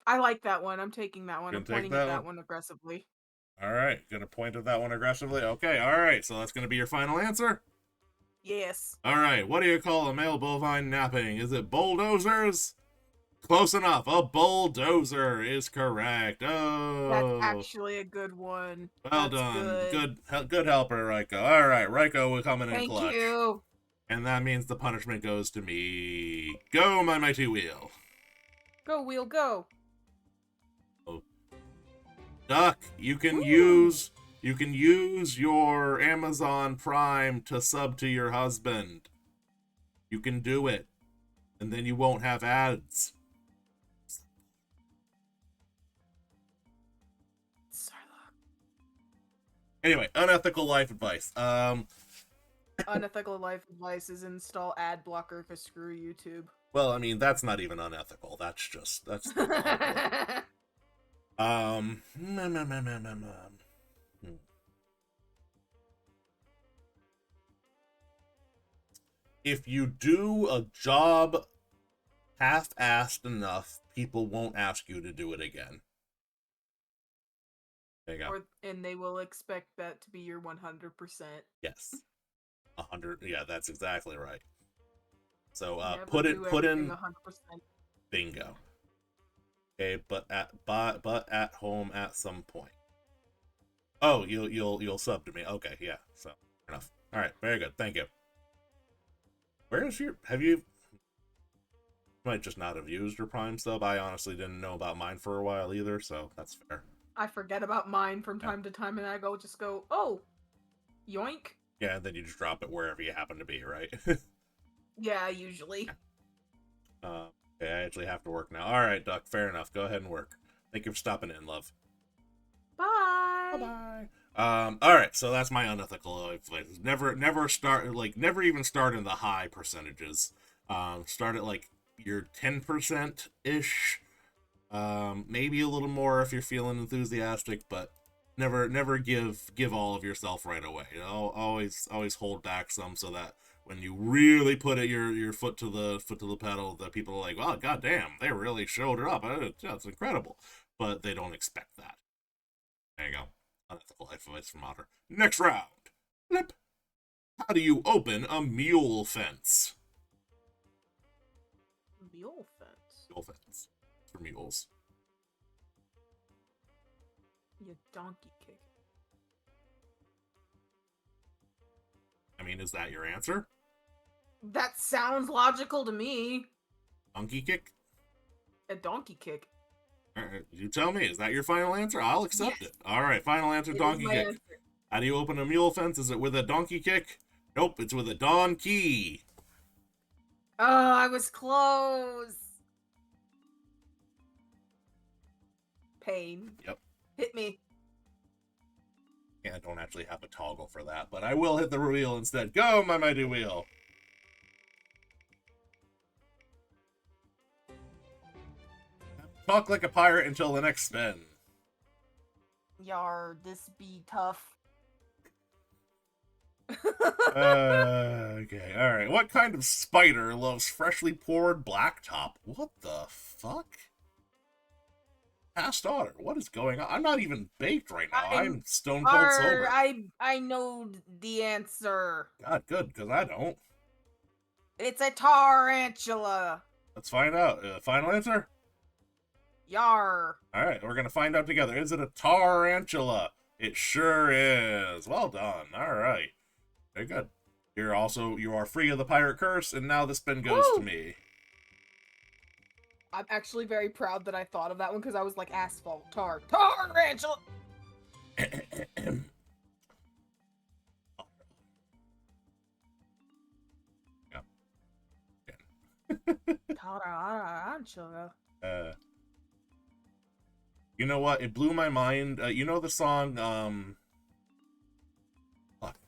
I like that one. I'm taking that one. You I'm can take pointing at that that one. one aggressively. All right. Gonna point at that one aggressively. Okay. All right. So that's gonna be your final answer. Yes. All right. What do you call a male bovine napping? Is it bulldozers? Close enough. A bulldozer is correct. That's Oh, actually a good one. well That's done. good. Good helper, Reiko. All right, Reiko will come in Thank clutch. you. And that means the punishment goes to me. Go, my mighty wheel. Go, wheel, go. Oh. Duck, Ooh. you can use your Amazon Prime to sub to your husband. You can do it. And then you won't have ads. Sarlacc. Anyway, unethical life advice. Unethical life advice is install ad blocker for screw YouTube. Well, I mean, that's not even unethical. That's the horrible. If you do a job half-assed enough, people won't ask you to do it again. There you go. And they will expect that to be your 100%. Yes. 100. Yeah, that's exactly right. So Never put do in 100%. bingo. Okay, but at home at some point. Oh, you'll sub to me. Okay, yeah. So fair enough. All right, very good. Thank you. Where is your? Have you? Might just not have used your Prime sub. I honestly didn't know about mine for a while either, so that's fair. I forget about mine from time to time, and I just go, oh, yoink. Yeah, and then you just drop it wherever you happen to be, right? Yeah, usually. Okay, I actually have to work now. All right, Duck. Fair enough. Go ahead and work. Thank you for stopping in, love. Bye. Bye. All right. So that's my unethical advice. Never start never even start in the high percentages. Start at like your 10% ish. Maybe a little more if you're feeling enthusiastic, but never give all of yourself right away. You know, always hold back some so that when you really put your foot to the pedal, that people are like, "Well, goddamn, they really showed it up. That's incredible," but they don't expect that. There you go. Unethical life advice from Otter. Next round. Flip. How do you open a mule fence? Mule fence. Mule fence. For mules. You donkey kick. I mean, is that your answer? That sounds logical to me. Donkey kick? A donkey kick. You tell me. Is that your final answer? I'll accept it. All right, final answer, donkey kick. Answer. How do you open a mule fence? Is it with a donkey kick? Nope, it's with a donkey. Oh, I was close. Pain. Yep. Hit me. Yeah, I don't actually have a toggle for that, but I will hit the wheel instead. Go, my mighty wheel. Talk like a pirate until the next spin. Yar, this be tough. Okay, alright. What kind of spider loves freshly poured blacktop? What the fuck? Past Otter. What is going on? I'm not even baked right now. I'm I'm stone cold sober. I know the answer. God, good, because I don't. It's a tarantula. Let's find out. Final answer? Yar. All right, we're going to find out together. Is it a tarantula? It sure is. Well done. All right. Very good. You are free of the pirate curse, and now the spin goes to Woo! me. I'm actually very proud that I thought of that one because I was like asphalt tarantula. Tarantula. uh, you know what? It blew my mind. You know the song,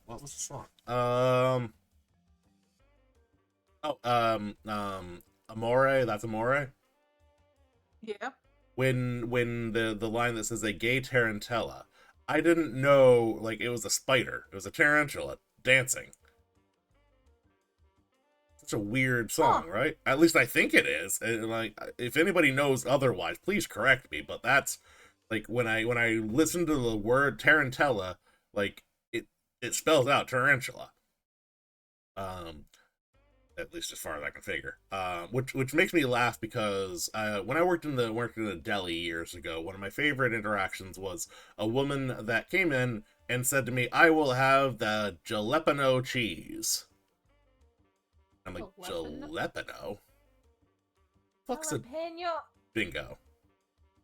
what was the song? Amore, that's Amore. Yeah. When the line that says a gay tarantella, I didn't know like it was a spider. It was a tarantula dancing. Such a weird Huh. song, right? At least I think it is. And like, if anybody knows otherwise, please correct me. But that's like when I listen to the word tarantella, like it spells out tarantula. Um, at least as far as I can figure. Which makes me laugh because when I worked in a deli years ago, one of my favorite interactions was a woman that came in and said to me, "I will have the jalapeno cheese." I'm like, jalapeno? Fuck's a Jalapeno. bingo.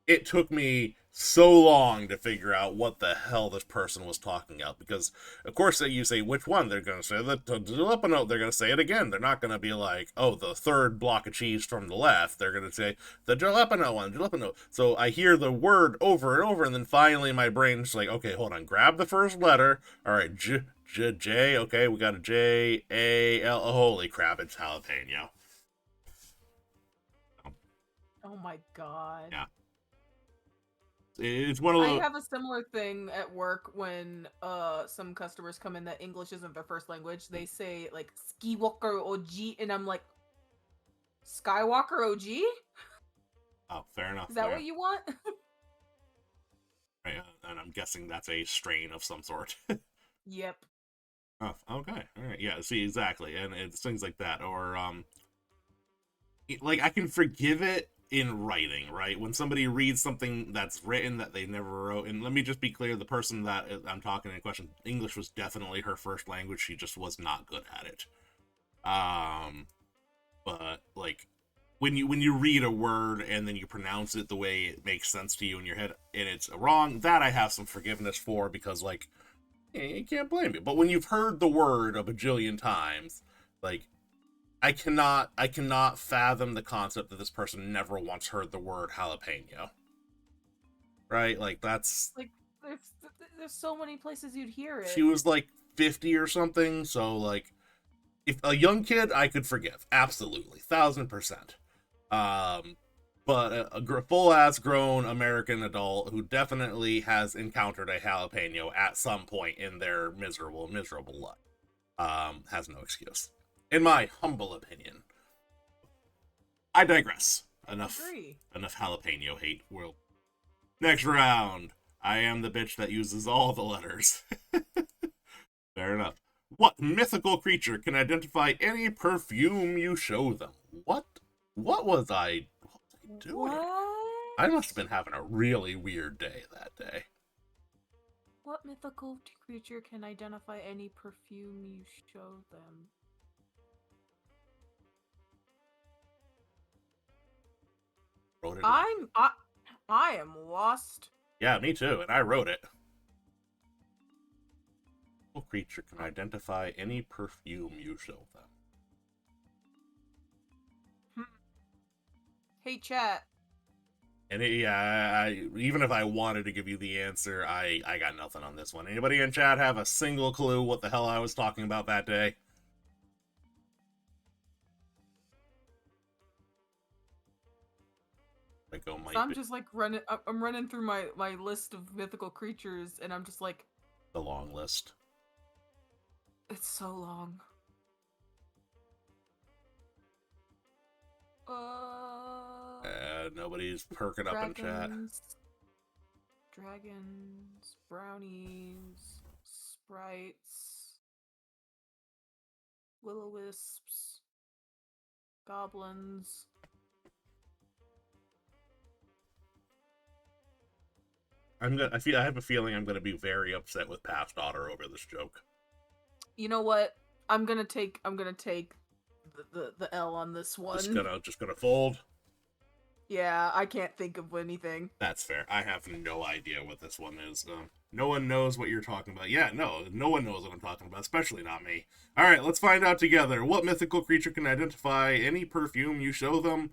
It took me so long to figure out what the hell this person was talking about because, of course, you say which one. They're going to say the jalapeno. They're going to say it again. They're not going to be like, oh, the third block of cheese from the left. They're going to say the jalapeno one, jalapeno. So I hear the word over and over, and then finally my brain's like, okay, hold on, grab the first letter. All right, J. Okay, we got a J-A-L. Oh, holy crap, it's jalapeno. Oh my god. Yeah. It's one of I the have a similar thing at work when some customers come in that English isn't their first language. They say like Skywalker OG and I'm like Skywalker OG? oh, fair enough. Is that what you want? Right, and I'm guessing that's a strain of some sort. Yep. Oh, okay, all right, yeah. See, exactly, and it's things like that, or like I can forgive it in writing, right? When somebody reads something that's written that they never wrote, and let me just be clear: the person that I'm talking in question, English was definitely her first language. She just was not good at it. But like when you read a word and then you pronounce it the way it makes sense to you in your head and it's wrong, that I have some forgiveness for because like you can't blame me. But when you've heard the word a bajillion times, like I cannot fathom the concept that this person never once heard the word jalapeno. Right? Like that's Like there's there's so many places you'd hear she it. was like 50 or something, so like if a young kid I could forgive. Absolutely. 1000%. Um but a full ass grown American adult who definitely has encountered a jalapeno at some point in their miserable life has no excuse, in my humble opinion. I digress. I agree. Enough jalapeno hate. World. Next round. I am the bitch that uses all the letters. Fair enough. What mythical creature can identify any perfume you show them? What was I doing? What? I must have been having a really weird day that day. What mythical creature can identify any perfume you show them? Wrote it. I am lost. Yeah, me too, and I wrote it. What creature can identify any perfume you show them? Hey chat. And yeah, even if I wanted to give you the answer, I got nothing on this one. Anybody in chat have a single clue what the hell I was talking about that day? So I'm just like running. I'm running through my list of mythical creatures, and I'm just like, the long list. It's so long. Nobody's perking up in chat. Dragons, brownies, sprites, will-o-wisps, goblins. I have a feeling I'm gonna be very upset with past Otter over this joke. You know what? I'm gonna take the L on this one. Just gonna fold. Yeah, I can't think of anything. That's fair. I have no idea what this one is. No one knows what you're talking about. Yeah, no one knows what I'm talking about, especially not me. All right, let's find out together. What mythical creature can identify any perfume you show them?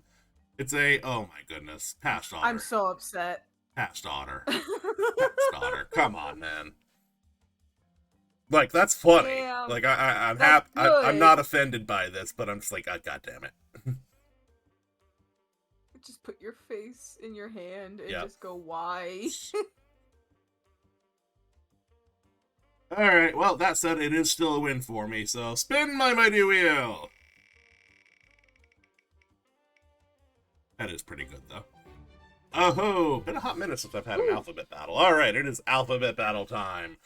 It's oh my goodness, past Otter. I'm so upset. Past Otter. Past Otter. Come on, man. Like, that's funny. Damn, like, I'm happy. I'm not offended by this, but I'm just like, God damn it. Just put your face in your hand and just go, why? Alright, well, that said, it is still a win for me, so spin my mighty wheel! That is pretty good, though. Oh-ho! Been a hot minute since I've had an alphabet battle. Alright, it is alphabet battle time.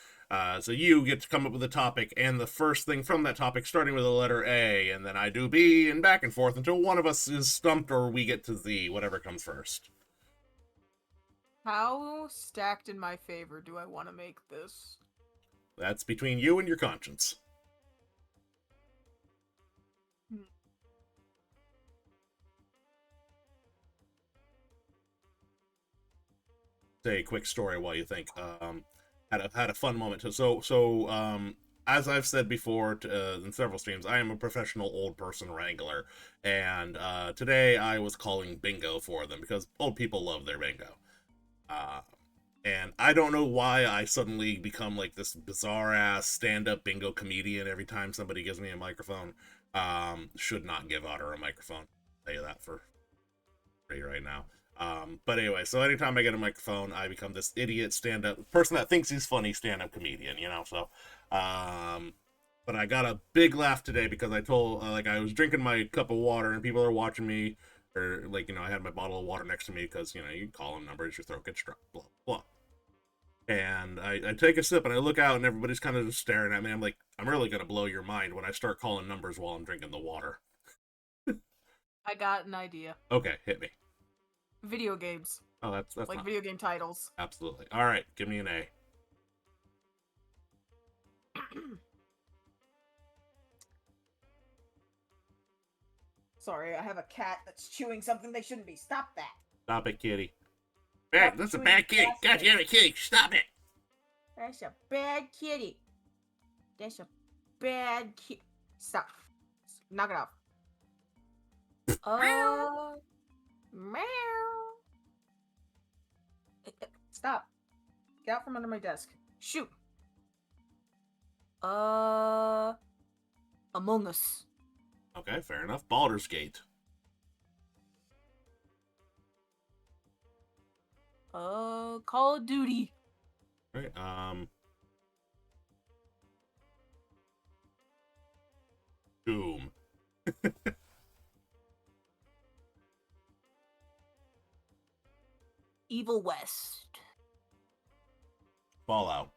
So you get to come up with a topic, and the first thing from that topic, starting with the letter A, and then I do B, and back and forth until one of us is stumped or we get to Z, whatever comes first. How stacked in my favor do I want to make this? That's between you and your conscience. Say a quick story while you think. Had a fun moment. As I've said before in several streams, I am a professional old person wrangler, and today I was calling bingo for them because old people love their bingo. And I don't know why I suddenly become like this bizarre ass stand-up bingo comedian every time somebody gives me a microphone. Should not give Otter a microphone. I'll tell you that for free right now. But anyway, so anytime I get a microphone, I become this idiot stand-up person that thinks he's funny stand-up comedian, you know, so, but I got a big laugh today because I told, I was drinking my cup of water and people are watching me, or, I had my bottle of water next to me because, you call them numbers, your throat gets struck, blah, blah. And I take a sip and I look out and everybody's kind of just staring at me. I'm like, I'm really going to blow your mind when I start calling numbers while I'm drinking the water. I got an idea. Okay, hit me. Video games. Oh, that's like video game titles. Absolutely. All right, give me an A. Sorry, I have a cat that's chewing something they shouldn't be. Stop that. Stop it, kitty. Hey, that's a bad kitty. God damn it, kitty. Stop it. That's a bad kitty. That's a bad kitty. Stop. Knock it off. Meow. Stop. Get out from under my desk. Shoot. Among Us. Okay, fair enough. Baldur's Gate. Call of Duty. Right, Doom. Evil West. Fallout.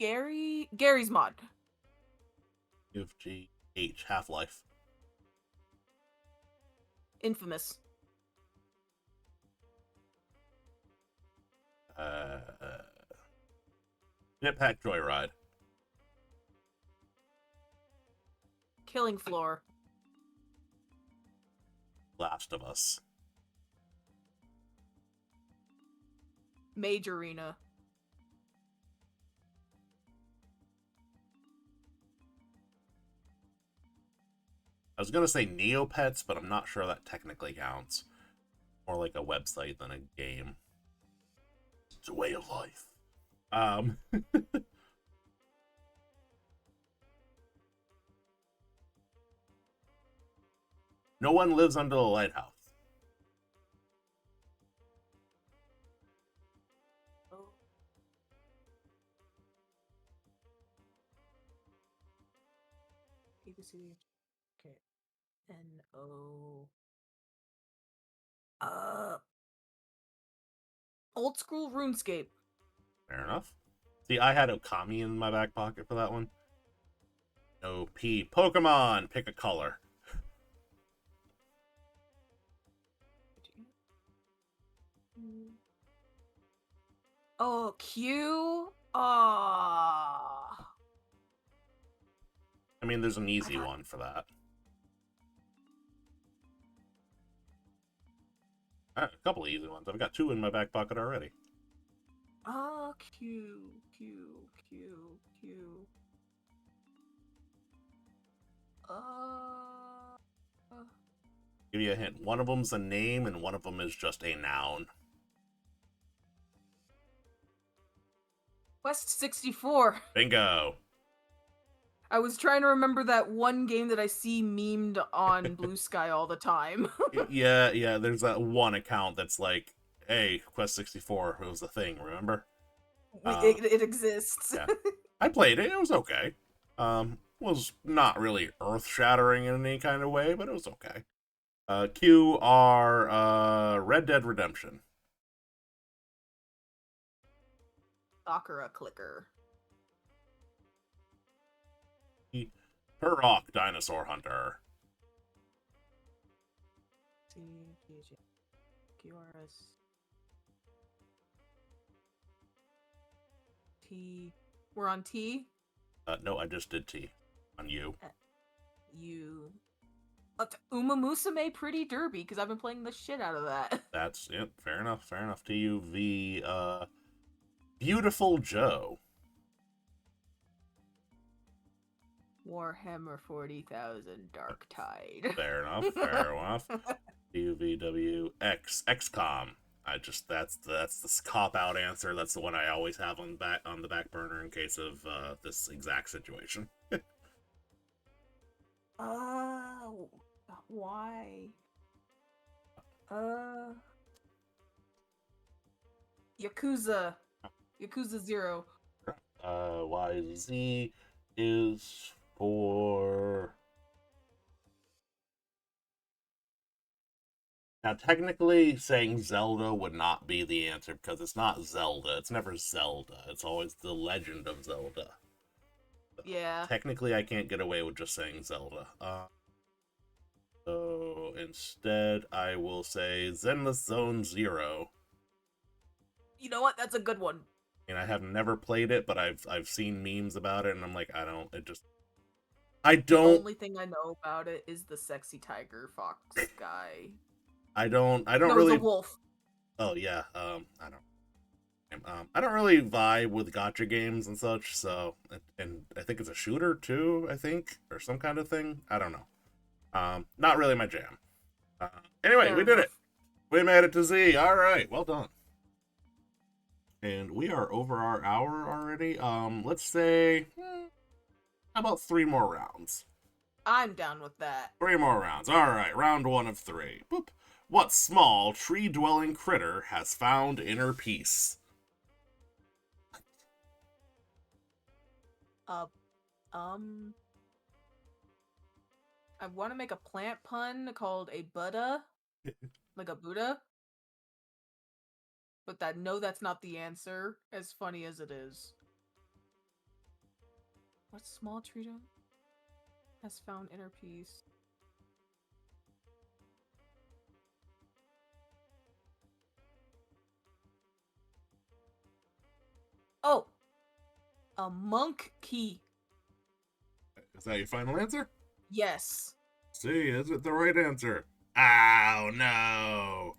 Gary's Mod. UFGH. Half-Life. Infamous. Jetpack Joyride. Killing Floor. Last of Us. Mage Arena. I was gonna say Neopets, but I'm not sure that technically counts. More like a website than a game. It's a way of life. No One Lives Under the Lighthouse. C K N O. Old school RuneScape. Fair enough. See, I had Okami in my back pocket for that one. No P. Pokemon. Pick a color. Oh, Q. Ah. I mean, there's an I easy got one for that. A couple of easy ones. I've got 2 in my back pocket already. Q. Uh, Give you a hint. One of them's a name, and one of them is just a noun. Quest 64. Bingo. I was trying to remember that one game that I see memed on Blue Sky all the time. Yeah. There's that one account that's like, hey, Quest 64 was a thing, remember? It exists. Yeah. I played it. It was okay. Was not really earth-shattering in any kind of way, but it was okay. Q are Red Dead Redemption. Sakura clicker. Turok Dinosaur Hunter. QRS. T. We're on T? No, I just did T. On you. U. Uma Musume Pretty Derby, because I've been playing the shit out of that. That's it. Fair enough. TUV. Beautiful Joe. Warhammer 40,000 Dark Tide. Fair enough. TUVWX. XCOM. That's the cop out answer. That's the one I always have on the back burner in case of this exact situation. Why? Yakuza 0. YZ is for... Now, technically, saying Zelda would not be the answer because it's not Zelda. It's never Zelda. It's always The Legend of Zelda. Yeah. Technically, I can't get away with just saying Zelda. So instead, I will say Zenless Zone Zero. You know what? That's a good one. And I have never played it, but I've seen memes about it, and I'm like, I don't. The only thing I know about it is the sexy tiger fox guy. I don't no, really. It's a wolf. Oh yeah. I don't really vibe with gacha games and such. So, and I think it's a shooter too. I think, or some kind of thing. I don't know. Not really my jam. Anyway, Fair we did enough. it. We made it to Z. All right, well done. And we are over our hour already. Let's say, how about 3 more rounds? I'm down with that. 3 more rounds. All right, round 1 of 3. Boop. What small tree-dwelling critter has found inner peace? I want to make a plant pun called a Buddha, like a Buddha. But that's not the answer, as funny as it is. What small tree has found inner peace? Oh! A monk key. Is that your final answer? Yes. See, is it the right answer? Oh no!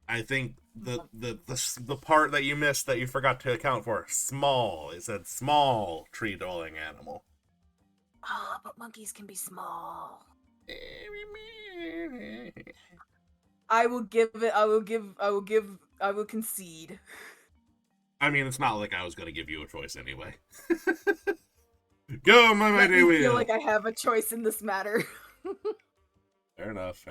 I think the part that you missed that you forgot to account for, small. It said small tree-dwelling animal. But monkeys can be small. I will concede. I mean, it's not like I was going to give you a choice anyway. Go, my mighty wheel! I feel like I have a choice in this matter. Fair enough.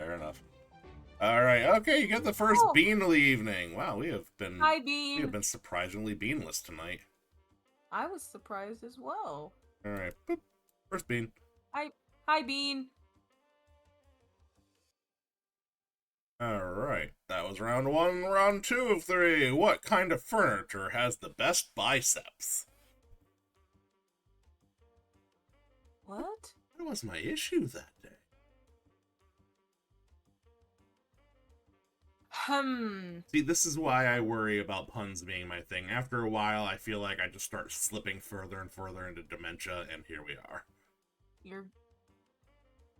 All right, okay, you got the first bean of the evening. Wow, we have been Hi, Bean. We have been surprisingly beanless tonight. I was surprised as well. All right, boop. First bean. Hi, Hi, Bean. Alright, that was round one. Round two of three. What kind of furniture has the best biceps? What? What was my issue that day? See, this is why I worry about puns being my thing. After a while, I feel like I just start slipping further and further into dementia, and here we are. You're...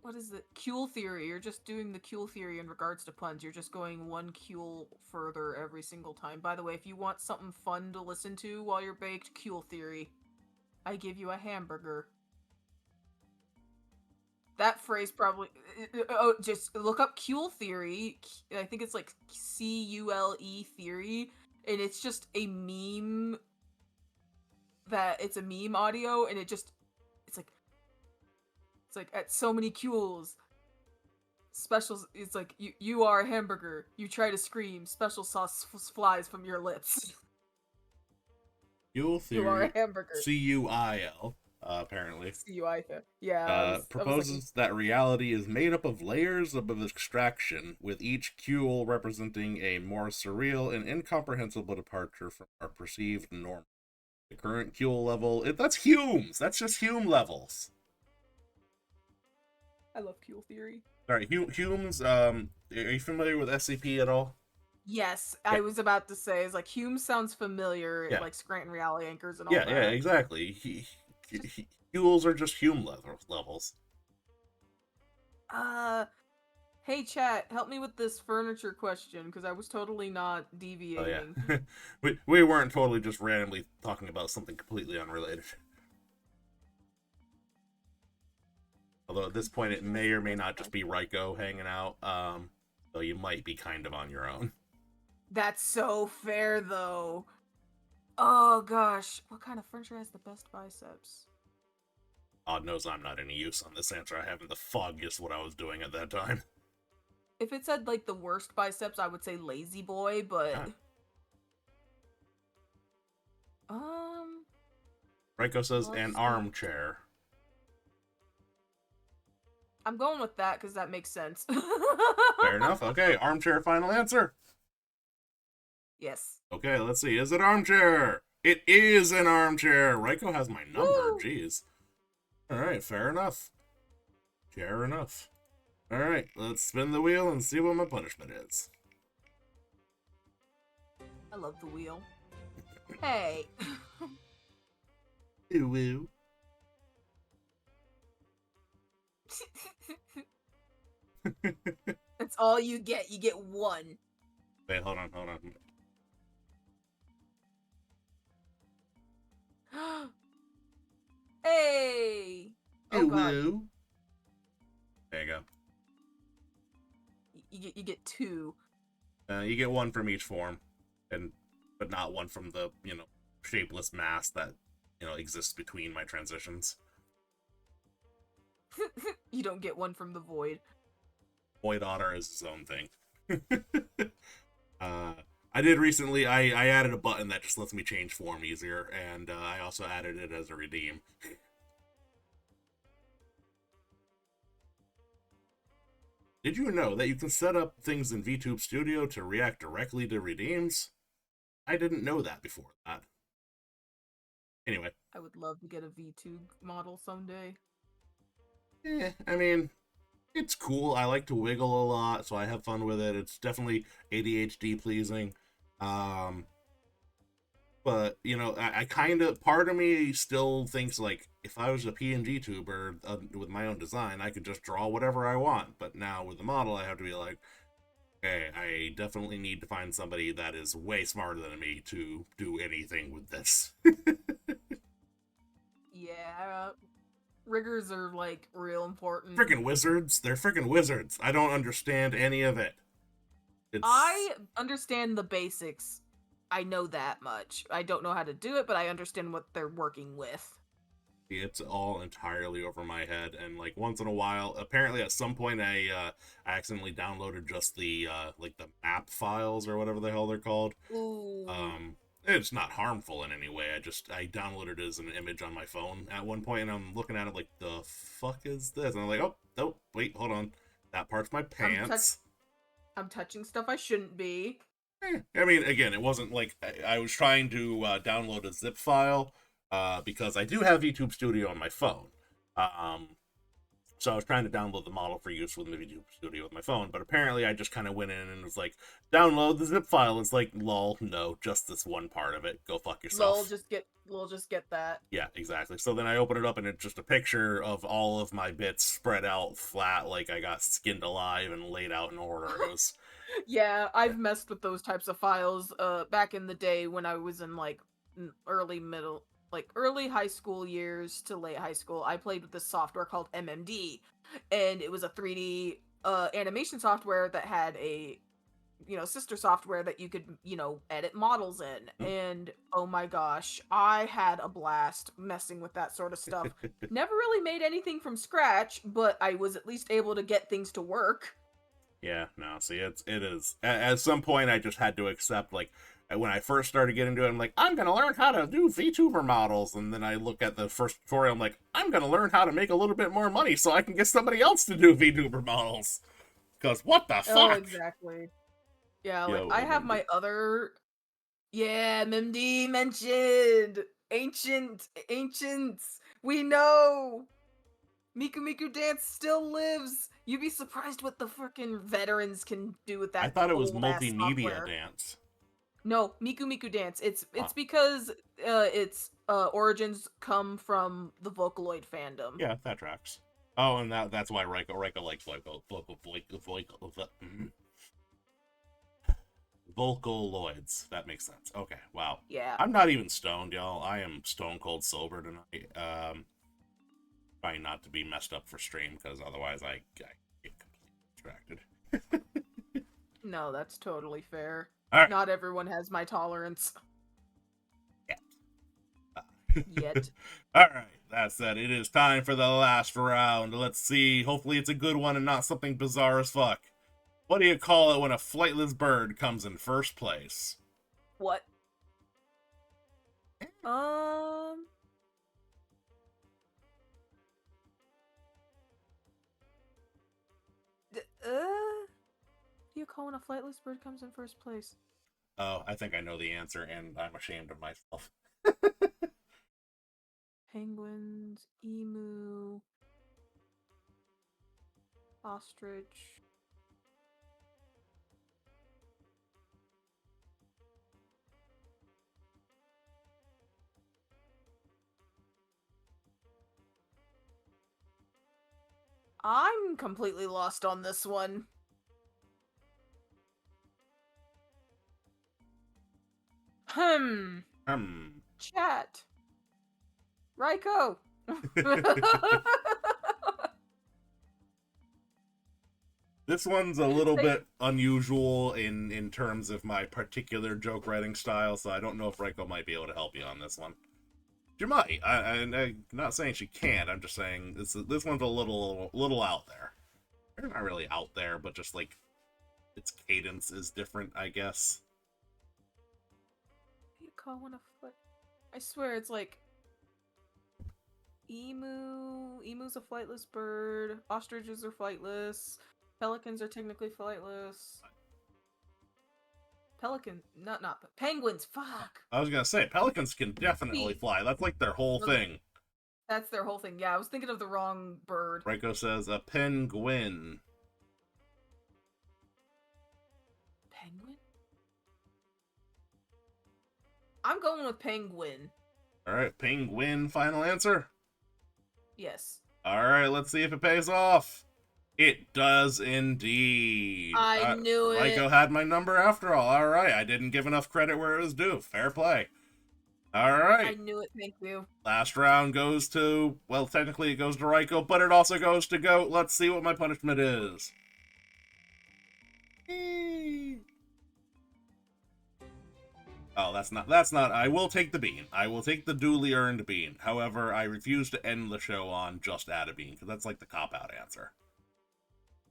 What is it? Kuhl theory. You're just doing the Kuhl theory in regards to puns. You're just going one Kuhl further every single time. By the way, if you want something fun to listen to while you're baked, Kuhl theory. I give you a hamburger. That phrase probably... Oh, just look up Kuhl theory. I think it's like C-U-L-E theory. And it's just a meme that... It's a meme audio, and it just... It's like at so many Kuhls. Special... It's like, you are a hamburger. You try to scream. Special sauce flies from your lips. Kuhl You are a theory, hamburger. C-U-I-L, apparently. C-U-I theory. Yeah, I was proposes that reality is made up of layers of abstraction, with each Kuhl representing a more surreal and incomprehensible departure from our perceived norm. The current Kuhl level, that's Hume's. That's just Hume levels. I love Kuhl theory. Sorry, Hume's. Are you familiar with SCP at all? Yes, Yeah. I was about to say, it's like Hume sounds familiar, Yeah. like Scranton Reality Anchors and all Yeah, that. yeah, exactly. Kuhls are just Hume levels. Hey chat, help me with this furniture question, because I was totally not deviating. Oh yeah, we weren't totally just randomly talking about something completely unrelated. Although at this point it may or may not just be Ryko hanging out, so you might be kind of on your own. That's so fair, though. Oh gosh, what kind of furniture has the best biceps? Odd knows I'm not any use on this answer. I haven't the foggiest what I was doing at that time. If it said, like, the worst biceps, I would say Lazy Boy, but... Ryko says an armchair. I'm going with that, because that makes sense. Fair enough. Okay, armchair final answer. Yes. Okay, let's see. Is it armchair? It is an armchair. Ryko has my number. Woo! Jeez. Alright, fair enough. Fair enough. Alright, let's spin the wheel and see what my punishment is. I love the wheel. Hey. Woo. That's all you get. You get one. Wait, hold on. Hey! Oh god. There you go. You get two. You get one from each form, but not one from the, shapeless mass that, exists between my transitions. You don't get one from the void. Void Otter is its own thing. I did recently, I added a button that just lets me change form easier, and I also added it as a redeem. Did you know that you can set up things in VTube Studio to react directly to redeems? I didn't know that before that. Anyway. I would love to get a V2 model someday. I mean, it's cool. I like to wiggle a lot, so I have fun with it. It's definitely ADHD pleasing. But, I kind of, part of me still thinks, like, if I was a PNG tuber with my own design, I could just draw whatever I want. But now with the model, I have to be like, okay, I definitely need to find somebody that is way smarter than me to do anything with this. Yeah, riggers are, like, real important. Freaking wizards. They're freaking wizards. I don't understand any of it. I understand the basics. I know that much. I don't know how to do it, but I understand what they're working with. It's all entirely over my head, and, like, once in a while, apparently at some point I accidentally downloaded just the, like, the map files or whatever the hell they're called. Ooh. It's not harmful in any way. I downloaded it as an image on my phone at one point, and I'm looking at it like, the fuck is this? And I'm like, oh, no, wait, hold on. That part's my I'm touch pants. I'm touching stuff I shouldn't be. I mean, again, it wasn't like I was trying to download a zip file because I do have YouTube Studio on my phone. Um, so I was trying to download the model for use within the YouTube Studio with my phone, but apparently I just kind of went in and was like, download the zip file. It's like, lol, no, just this one part of it. Go fuck yourself. Lol, just get that. Yeah, exactly. So then I open it up and it's just a picture of all of my bits spread out flat, like I got skinned alive and laid out in order. It was, Yeah, I've messed with those types of files back in the day when I was in like early high school years to late high school. I played with this software called MMD, and it was a 3D animation software that had a sister software that you could edit models in. And oh my gosh, I had a blast messing with that sort of stuff. Never really made anything from scratch, but I was at least able to get things to work. yeah, no, see, it is. At some point, I just had to accept, like, when I first started getting into it, I'm like, I'm gonna learn how to do VTuber models, and then I look at the first tutorial, I'm like, I'm gonna learn how to make a little bit more money so I can get somebody else to do VTuber models. Because what the Oh, fuck? exactly. Yeah, like Yo, I have MMD. my other MMD mentioned. Ancients. We know. Miku Miku Dance still lives. You'd be surprised what the freaking veterans can do with I that thought it was old ass multimedia software. dance. No, Miku Miku Dance. Huh. It's because its origins come from the Vocaloid fandom. Yeah, that tracks. Oh, and that's why Reiko likes Vocaloids. That makes sense. Okay, wow. Yeah. I'm not even stoned, y'all. I am stone cold sober tonight. Trying not to be messed up for stream because otherwise I get completely distracted. No, that's totally fair. All right. Not everyone has my tolerance Yeah. yet. All right. That said, it is time for the last round. Let's see. Hopefully, it's a good one and not something bizarre as fuck. What do you call it when a flightless bird comes in first place? What? Um. Do you call when a flightless bird comes in first place? Oh, I think I know the answer, and I'm ashamed of myself. Penguins, emu, ostrich. I'm completely lost on this one. Hmm. Hmm. Chat. Raiko. This one's a little bit unusual in terms of my particular joke writing style, so I don't know if Reiko might be able to help you on this one. She might. I'm not saying she can't. I'm just saying this one's a little out there. They're not really out there, but just like its cadence is different, I guess. What do you call when a flight? I swear it's like emu. Emu's a flightless bird. Ostriches are flightless. Pelicans are technically flightless. Not penguins. Fuck. I was gonna say pelicans can definitely fly. That's like their whole thing. That's their whole thing. Yeah, I was thinking of the wrong bird. Reiko says a penguin. Penguin? I'm going with penguin. All right, penguin. Final answer. Yes. All right, let's see if it pays off. It does indeed. I knew it. Reiko had my number after all. All right, I didn't give enough credit where it was due. Fair play. All right. I knew it. Thank you. Last round goes to, well, technically it goes to Reiko, but it also goes to Goat. Let's see what my punishment is. Oh, that's not, I will take the bean. I will take the duly earned bean. However, I refuse to end the show on just add a bean, because that's like the cop-out answer.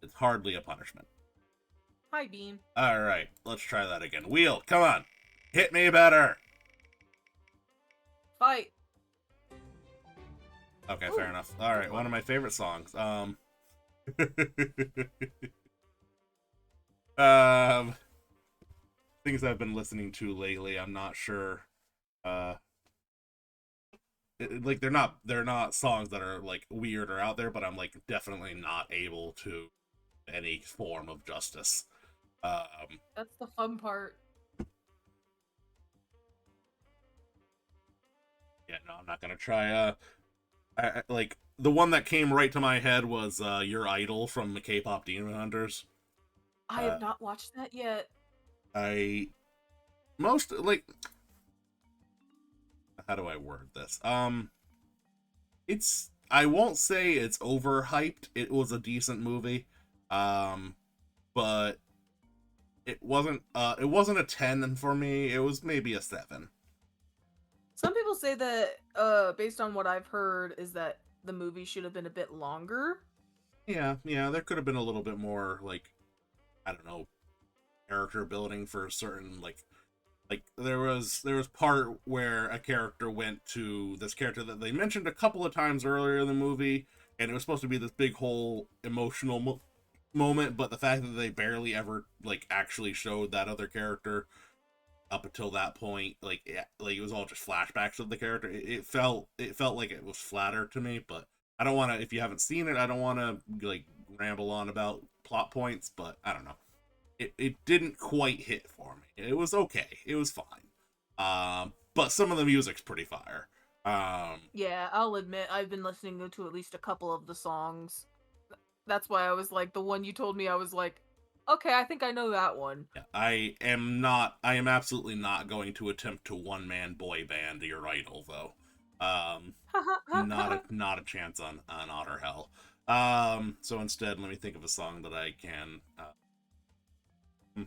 It's hardly a punishment. Hi, Bean. Alright, let's try that again. Wheel, come on. Hit me better. Fight. Okay, fair Ooh, enough. All good right, one one. of my favorite songs. Um, things I've been listening to lately. I'm not sure. Uh, like they're not songs that are like weird or out there, but I'm like definitely not able to any form of justice. Um, That's the fun part. yeah, no, I'm not gonna try. Like the one that came right to my head was "Your Idol" from the K-pop Demon Hunters. I Uh, have not watched that yet. I most like how do I word this? It's I won't say it's overhyped. It was a decent movie, um, but it wasn't a 10 for me. It was maybe a 7. Some people say that, based on what I've heard, is that the movie should have been a bit longer. Yeah, yeah, there could have been a little bit more like I don't know character building for certain like there was part where a character went to this character that they mentioned a couple of times earlier in the movie, and it was supposed to be this big whole emotional moment, but the fact that they barely ever like actually showed that other character up until that point, like it was all just flashbacks of the character. It felt like it was flatter to me, but I don't want to. If you haven't seen it, I don't want to like ramble on about plot points, but I don't know. It didn't quite hit for me. It was okay. It was fine. But some of the music's pretty fire. Yeah, I'll admit I've been listening to at least a couple of the songs. That's why I was like, the one you told me, I was like, okay, I think I know that one. Yeah, I am not. I am absolutely not going to attempt to one man boy band your idol though. Not a chance on Otter Hell. So instead, let me think of a song that I can. Hmm,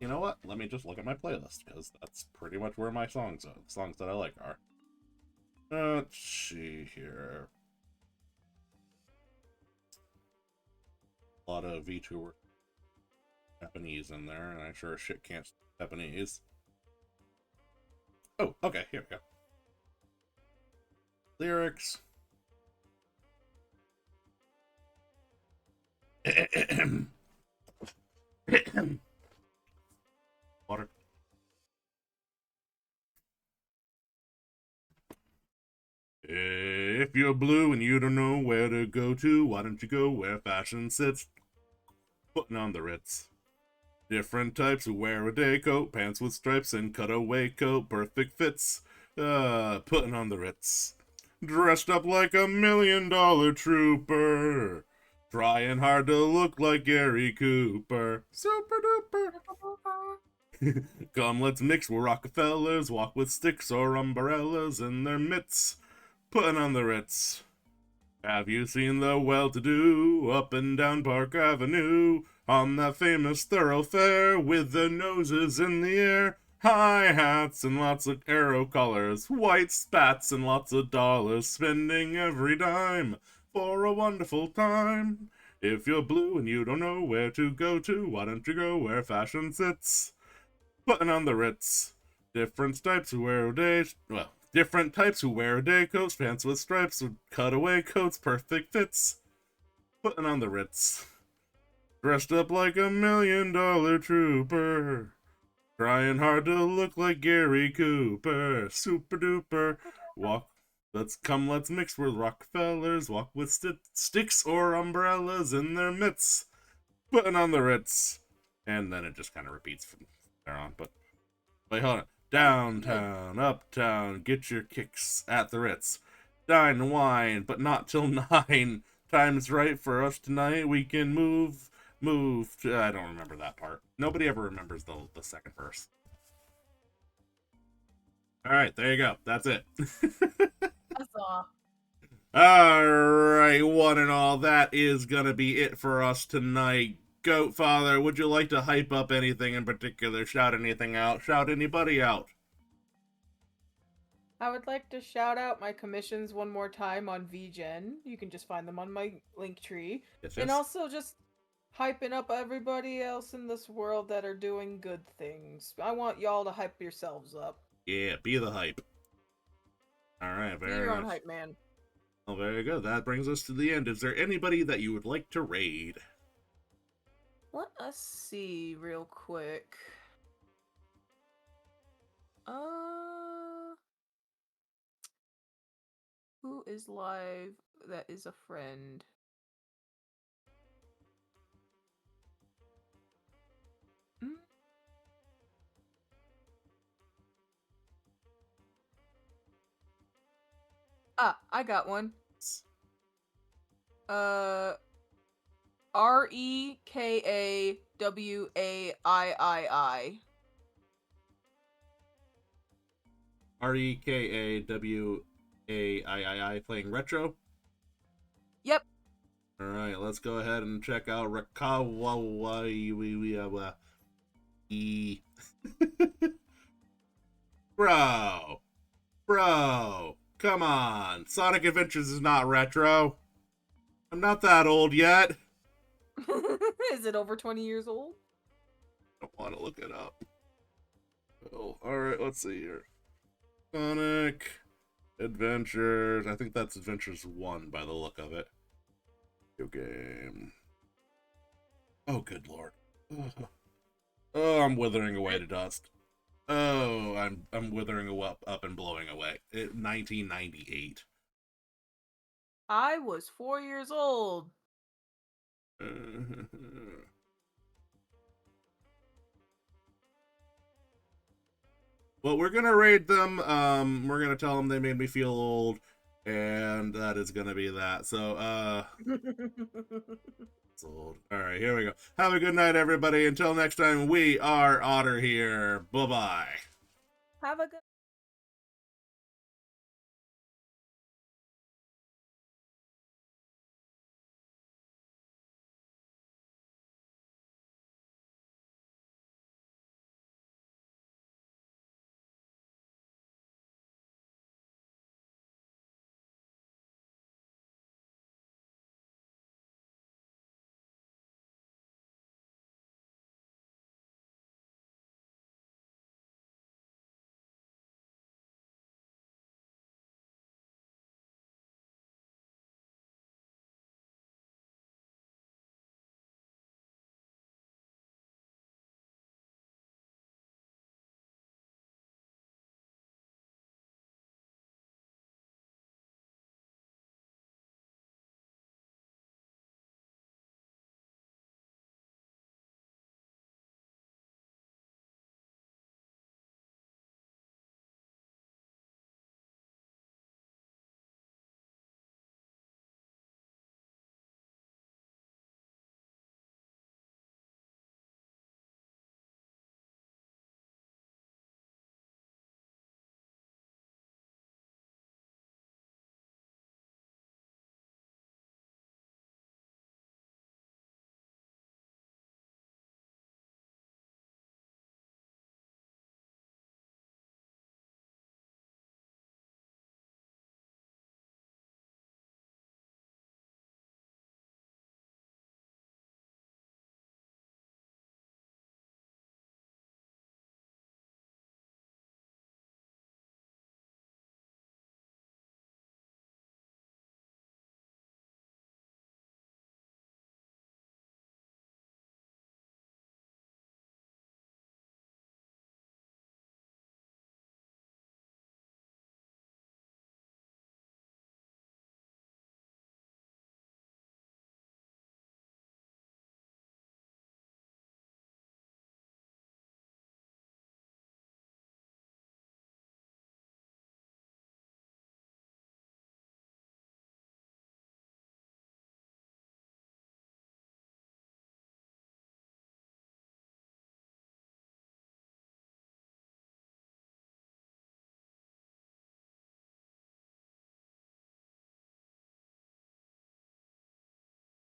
you know what? Let me just look at my playlist because that's pretty much where my songs that I like are. Let's see here. A lot of VTuber Japanese in there, and I sure as shit can't speak Japanese. Oh, okay, here we go. Lyrics. Water. If you're blue and you don't know where to go to, why don't you go where fashion sits? Putting on the Ritz. Different types who wear a day coat, pants with stripes and cutaway coat, perfect fits. Putting on the Ritz. Dressed up like $1 million trooper. Trying hard to look like Gary Cooper. Super duper. Come, let's mix with Rockefellers, walk with sticks or umbrellas in their mitts. Putting on the Ritz. Have you seen the well-to-do up and down Park Avenue on that famous thoroughfare with the noses in the air? High hats and lots of arrow colors, white spats and lots of dollars, spending every dime for a wonderful time. If you're blue and you don't know where to go to, why don't you go where fashion sits? Putting on the Ritz. Different types who wear a day. Well, different types who wear a day coats, pants with stripes, with cutaway coats, perfect fits. Putting on the Ritz. Dressed up like $1 million trooper. Trying hard to look like Gary Cooper. Super duper. Walk. Let's mix with Rockefellers. Walk with sticks or umbrellas in their mitts. Putting on the Ritz. And then it just kind of repeats from there on. But wait, hold on. Good. Downtown, uptown, get your kicks at the Ritz. Dine and wine, but not till 9. Time's right for us tonight. We can move. I don't remember that part. Nobody ever remembers the second verse. All right, there you go. That's it. That's all. All right, one and all, that is gonna be it for us tonight. Goat Father, would you like to hype up anything in particular? Shout anything out? Shout anybody out? I would like to shout out my commissions one more time on VGen. You can just find them on my link tree. Yes, And yes. also just hyping up everybody else in this world that are doing good things. I want y'all to hype yourselves up. Yeah, be the hype. All right, Be very your own nice. hype man. Well, very good. That brings us to the end. Is there anybody that you would like to raid? Let us see real quick. Uh, who is live that is a friend? Mm, Ah, I got one. Uh, Rekawawii. Rekawaii playing retro. Yep. All right, let's go ahead and check out Rekawaii. Bro, bro, come on. Sonic Adventures is not retro. I'm not that old yet. Is it over 20 years old? I don't want to look it up. Oh, all right, let's see here. Sonic Adventures. I think that's Adventures 1 by the look of it. Video game. Oh, good lord. Oh, I'm withering away to dust. Oh, I'm withering up and blowing away. 1998. I was 4 years old. Well, we're gonna raid them. We're gonna tell them they made me feel old, and that is gonna be that. So, it's old. All right, here we go. Have a good night, everybody. Until next time, we are Otter here. Bye bye. Have a good